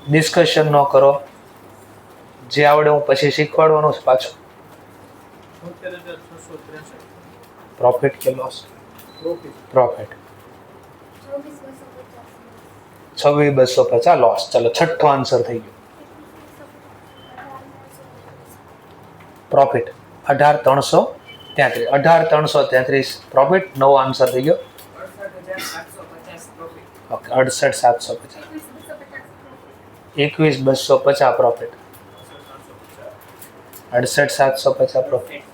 ડિસ્કશન ન કરો, જે આવડે હું પછી શીખવાડવાનું છે પાછું. પ્રોફિટ કે લોસ? પ્રોફિટ. 26,250 લોસ. ચલો છઠ્ઠો આન્સર થઈ ગયો. પ્રોફિટ 18,333. 18,333 પ્રોફિટ. નવો આન્સર થઈ ગયો. Okay 68,750. 21,250 profit. 68,750 profit.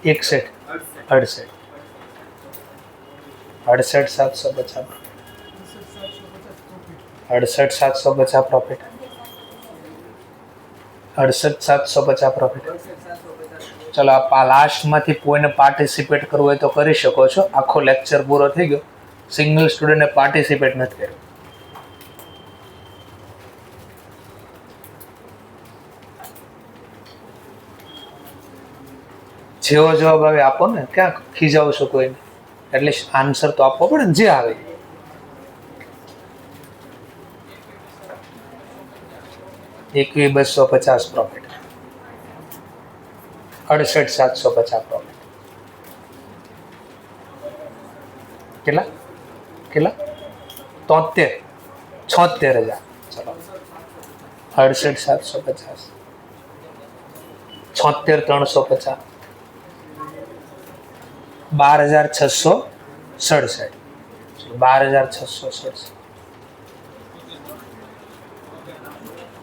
68,750 profit. 68,750 profit. ચલો આ લાસ્ટમાંથી કોઈને પાર્ટિસિપેટ કરવું હોય તો કરી શકો છો. આખો લેક્ચર પૂરો થઈ ગયો, સિંગલ સ્ટુડન્ટે પાર્ટિસિપેટ નથી કર્યું. જેવો જવાબ આવે આપો ને, ક્યાં ખીજાવશો કોઈને? એટલીસ્ટ આન્સર તો આપવો પડે ને, જે આવે. એકવી 250 પ્રોફિટ. 68,750 પ્રોફિટ. કેટલા કેટલા? 76,000. ચલો 68,750 76,350 12,667. 12,667.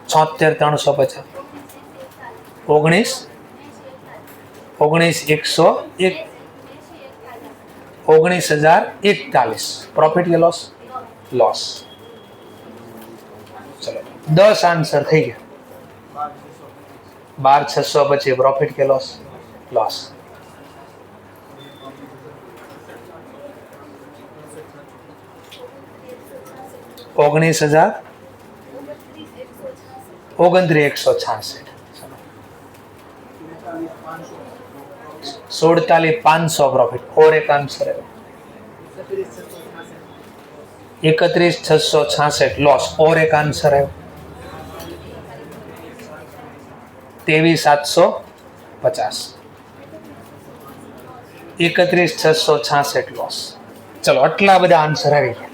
76,350 19,141 પ્રોફિટ કે લોસ? લોસ. ચલો 10 આન્સર થઈ ગયા. 12,625 પ્રોફિટ કે લોસ? લોસ. 29,166. 47,500 પ્રોફિટ और एक आंसर है 31,666 लॉस और एक आंसर है 23,750 31,666 लॉस. चलो આટલા બધા આન્સર આવી ગયા.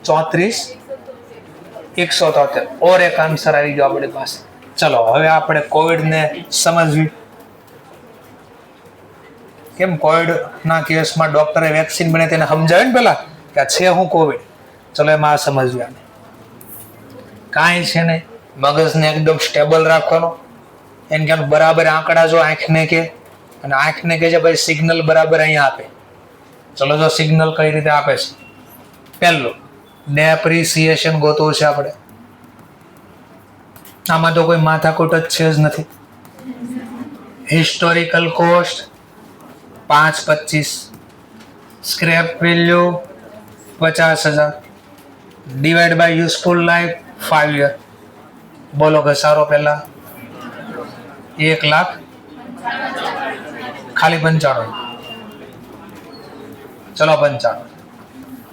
34,173 और एक आंसर આવી ગયો આપણી પાસે. ચલો હવે આપણે કોવિડ ને સમજવી. કેમ કોવિડ ના કેસમાં ડોક્ટરે વેક્સિન બને તેને સમજાવે ને પેલા કે આ છે હું કોવિડ. ચલો એમાં આ સમજવી. આને કાંઈ છે ને મગજને એકદમ સ્ટેબલ રાખવાનો. એને કે બરાબર આંકડા જો આંખને કે અને આંખને કે છે ભાઈ સિગ્નલ બરાબર અહીંયા આપે. ચલો જો સિગ્નલ કઈ રીતે આપે છે. પહેલું ડેપ્રિસિએશન ગોતવું છે આપણે. આમાં તો કોઈ માથાકૂટ જ છે જ નથી. Historical cost 5,25 scrap value 50,000 divide by useful life 5 year. બોલો ઘસારો પહેલા 1 લાખ ખાલી 95. ચલો 95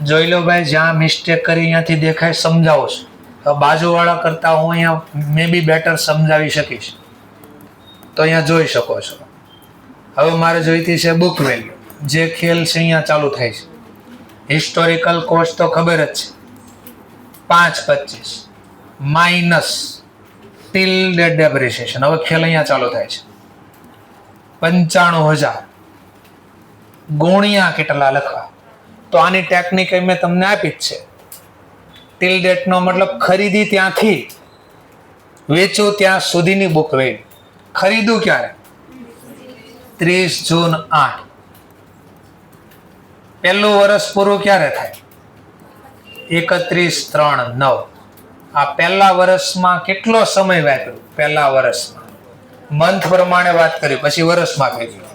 જોઈ લો ભાઈ. જ્યાં મિસ્ટેક કરી અહીંયાથી દેખાય સમજાવો છો. બાજુવાળા કરતા હું અહીંયા મે બી બેટર સમજાવી શકીશ. તો અહીંયા જોઈ શકો છો. હવે મારે જોઈતી છે બુક વેલ્યુ. જે ખેલ છે અહીંયા ચાલુ થાય છે. હિસ્ટોરિકલ કોસ્ટ તો ખબર જ છે 5,25 માઇનસ ટિલ ડેટ ડેપ્રિસિએશન. હવે ખેલ અહીંયા ચાલુ થાય છે 95,000 ગુણ્યા કેટલા લખવા. તો આની ટેકનિક મેં તમને આપી જ છે. ટિલ ડેટ નો મતલબ ખરીદી ત્યાંથી વેચો ત્યાં સુધીની બુક વેલ્યુ. ખરીદું ક્યારે 30 જૂન 8. પહેલું વર્ષ પૂરું ક્યારે થાય 31/3/9. આ પહેલા વર્ષમાં કેટલો સમય વાપર્યો. પહેલા વર્ષમાં મંથ પ્રમાણે વાત કરી પછી વર્ષમાં થઈ ગયું.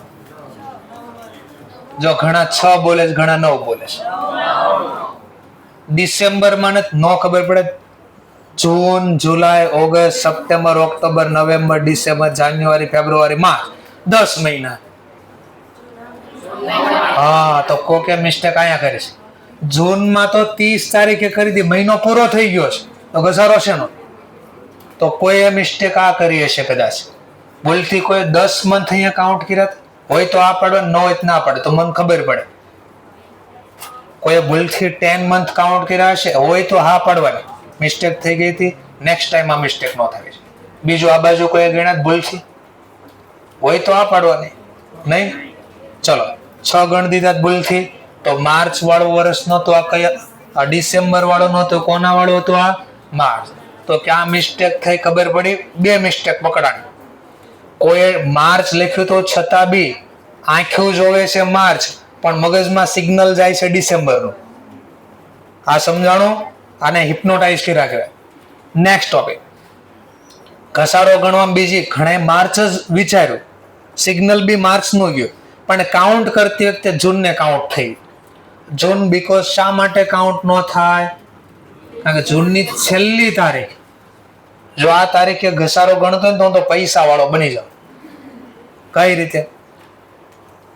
જો ઘણા 6 બોલે છે ઘણા 9 બોલે છે. ડિસેમ્બરમાં ન ખબર પડે. June July August September October November December January February March 10 મહિના. હા તો કોકે મિસ્ટેક અહીંયા કરી છે. જૂનમાં તો 30 તારીખે ખરીદી મહિનો પૂરો થઈ ગયો છે તો ઘસારો છે નો. તો કોઈએ મિસ્ટેક આ કરી હશે કદાચ. ભૂલથી કોઈ 10 મંથ અહીંયા કાઉન્ટ કર્યા હોય તો આ પડે, ન હોય ના પડે તો મને ખબર પડે. કોઈ ભૂલથી 10 મંથ કાઉન્ટ કર્યા હશે હોય તો હા પડવાની. મિસ્ટેક થઈ ગઈ હતી નેક્સ્ટ ટાઈમ આ મિસ્ટેક ન થાય. બીજું આ બાજુ કોઈ ગણ્યા ભૂલથી હોય તો આ પાડવાની નહીં. ચલો 6 ગણ દીધા ભૂલથી તો માર્ચ વાળો વર્ષ નતો આ કયા ડિસેમ્બર વાળો નતો કોના વાળો હતો આ માર્ચ. તો ક્યાં મિસ્ટેક થઈ ખબર પડી. 2 મિસ્ટેક પકડાણી. કોઈ માર્ચ લખ્યું તો છતાં બી આંખું જોવે છે માર્ચ પણ મગજમાં સિગ્નલ જાય છે ડિસેમ્બરનું. આ સમજાણું. આને હિપ્નોટાઇઝ કર્યા કહેવાય. નેક્સ્ટ ટોપિક ઘસારો ગણવામાં બીજી ઘણા માર્ચ જ વિચાર્યું. સિગ્નલ બી માર્ચ નું ગયું પણ કાઉન્ટ કરતી વખતે જૂનને કાઉન્ટ થઈ. જૂન બીકોઝ શા માટે કાઉન્ટ ન થાય કારણ કે જૂનની છેલ્લી તારીખ. જો આ તારીખે ઘસારો ગણતો ને તો પૈસા વાળો બની જાવ. કઈ રીતે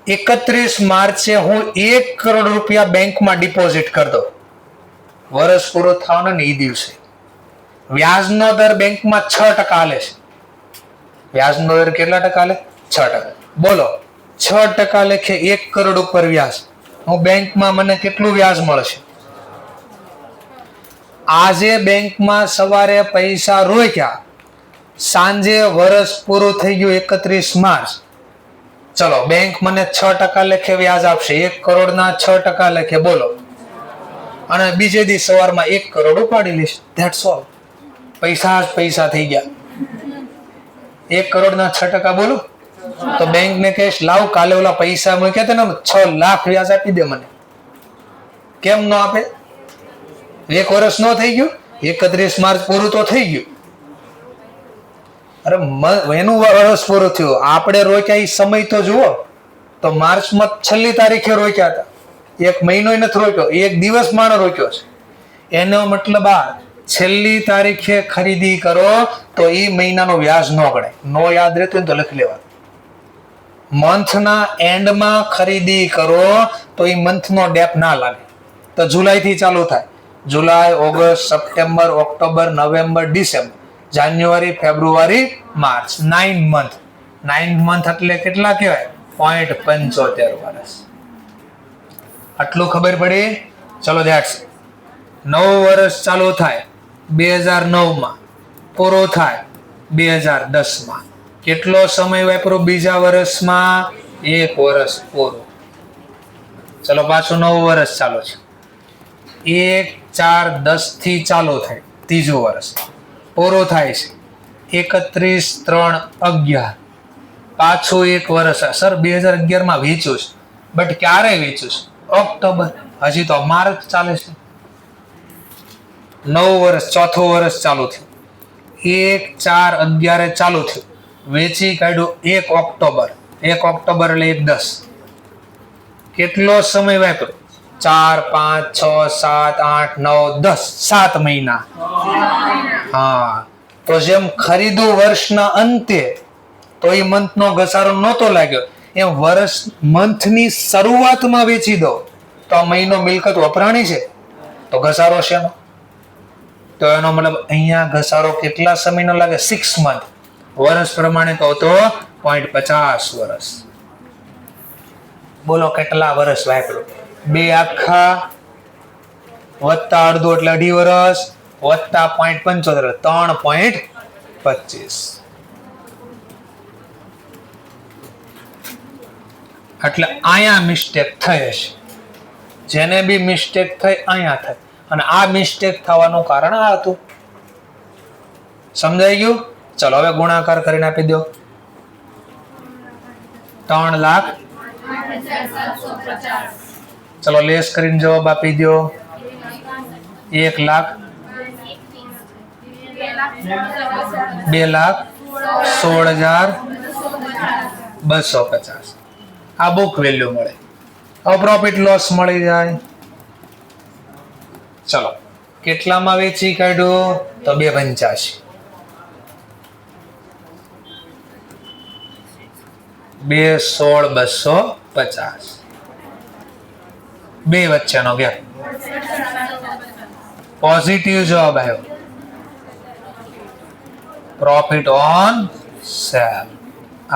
31 માર્ચે હું 1 કરોડ રૂપિયા બેંકમાં ડિપોઝિટ કરી દઉં. વર્ષ પૂરો થવાનો ને એ દિવસે વ્યાજનો દર બેંકમાં 6% હાલે છે. વ્યાજનો દર કેટલા ટકા હાલે 6%. બોલો 6% લેખે 1 કરોડ ઉપર વ્યાજ. હું બેંકમાં મને કેટલું વ્યાજ મળશે. આજે બેંકમાં સવારે પૈસા રોક્યા સાંજે વર્ષ પૂરું થઈ ગયું 31 માર્ચ. ચલો બેંક મને 6% લેખે વ્યાજ આપશે. 1 કરોડના 6% લેખે. બોલો અને બીજે દી સવારમાં 1 કરોડ ઉપાડી લઈશ. That's all. પૈસા જ પૈસા થઈ ગયા. 1 કરોડના 6% બોલો તો બેંક ને કહેશ લાવ કાલે ઓલા પૈસા મૂક્યા હતા ને 6 લાખ વ્યાજ આપી દે મને. કેમ ન આપે. 1 વર્ષ ન થઈ ગયું 31 માર્ચ પૂરું તો થઈ ગયું. અરે એનું વર્ષ પૂરું થયું. આપણે રોક્યા એ સમય તો જુઓ. તો માર્ચમાં છેલ્લી તારીખે રોક્યા હતા. 1 મહિનો નથી રોક્યો. 1 દિવસ માણસ રોક્યો છે. એનો મતલબ આ છેલ્લી તારીખે ખરીદી કરો તો એ મહિનાનો વ્યાજ ન ગણાય. નો યાદ રહેતું હોય તો લખી લેવાનું. મંથના એન્ડમાં ખરીદી કરો તો એ મંથનો ડેપ ના લાગે. તો જુલાઈથી ચાલુ થાય. July, August, September, October, November, December, January, February, March, 9 month. 9 month એટલે કેટલા કહેવાય? 0.75 વર્ષ. આટલું ખબર પડી? ચલો ધ્યાન. 9 વર્ષ ચાલુ થાય 2009 પૂરો થાય 2010. કેટલો સમય વાપરો બીજા વર્ષમાં? 1 વર્ષ પૂરું. ચલો પાછું 9 વર્ષ ચાલુ છે. 1/4/10 થી ચાલુ થાય ત્રીજું વર્ષ પૂરો થાય છે 31/3/11. પાછું 1 વર્ષ. સર 2011 માં વેચ્યું છે, બટ ક્યારે વેચ્યું છે? ઓક્ટોબર. હજી તો માર્ચ ચાલે છે. 9 વર્ષ, ચોથું વર્ષ ચાલુ થયું. 1/4/11 ચાલુ થયું. વેચી કાઢ્યું 1 ઓક્ટોબર. 1 ઓક્ટોબર એટલે 1/10. કેટલો સમય વાપર્યો? 4, 5, 6, 7, 8, 9, 10. 7 મહિના. હા, તો જેમ ખરીદું વર્ષના અંતે તો એ મંથનો ઘસારો નહોતો લાગ્યો, એમ વર્ષ મંથની શરૂઆતમાં વેચી દો તો આ મહિનો મિલકત વપરાણી છે તો ઘસારો શેનો? તો એનો મતલબ અહીંયા ઘસારો કેટલા સમયનો લાગે? 6 મંથ. વર્ષ પ્રમાણે કહો તો 0.50 વર્ષ. બોલો કેટલા વર્ષ વાપરો? 2 આખા વત્તા અડધો એટલે 2.5 વર્ષ વત્તા 0.75 3.25. એટલે અહીંયા મિસ્ટેક થઈ હશે. જેને બી મિસ્ટેક થઈ અહીંયા થઈ, અને આ મિસ્ટેક થવાનું કારણ આ હતું. સમજાઈ ગયું? ચલો હવે ગુણાકાર કરીને આપી દો. 3,08,750. ચલો લેસ કરીને જવાબ આપી દો. 1,00,000, 2,16,250. આ બુક વેલ્યુ મળે. હવે પ્રોફિટ લોસ મળી જાય. ચલો કેટલામાં વેચી કાઢ્યું? તો 2,85. 2,16,250. બે વચ્ચેનો ગેપ. પોઝિટિવ જવાબ આવ્યો. Profit on cell.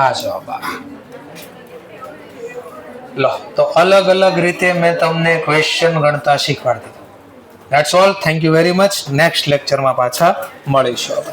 આ જવાબ આવ્યો. લો, તો અલગ અલગ રીતે મેં તમને ક્વેશ્ચન ગણતા શીખવાડી દીધું. That's all. Thank you very much. Next લેક્ચરમાં પાછા મળીશું.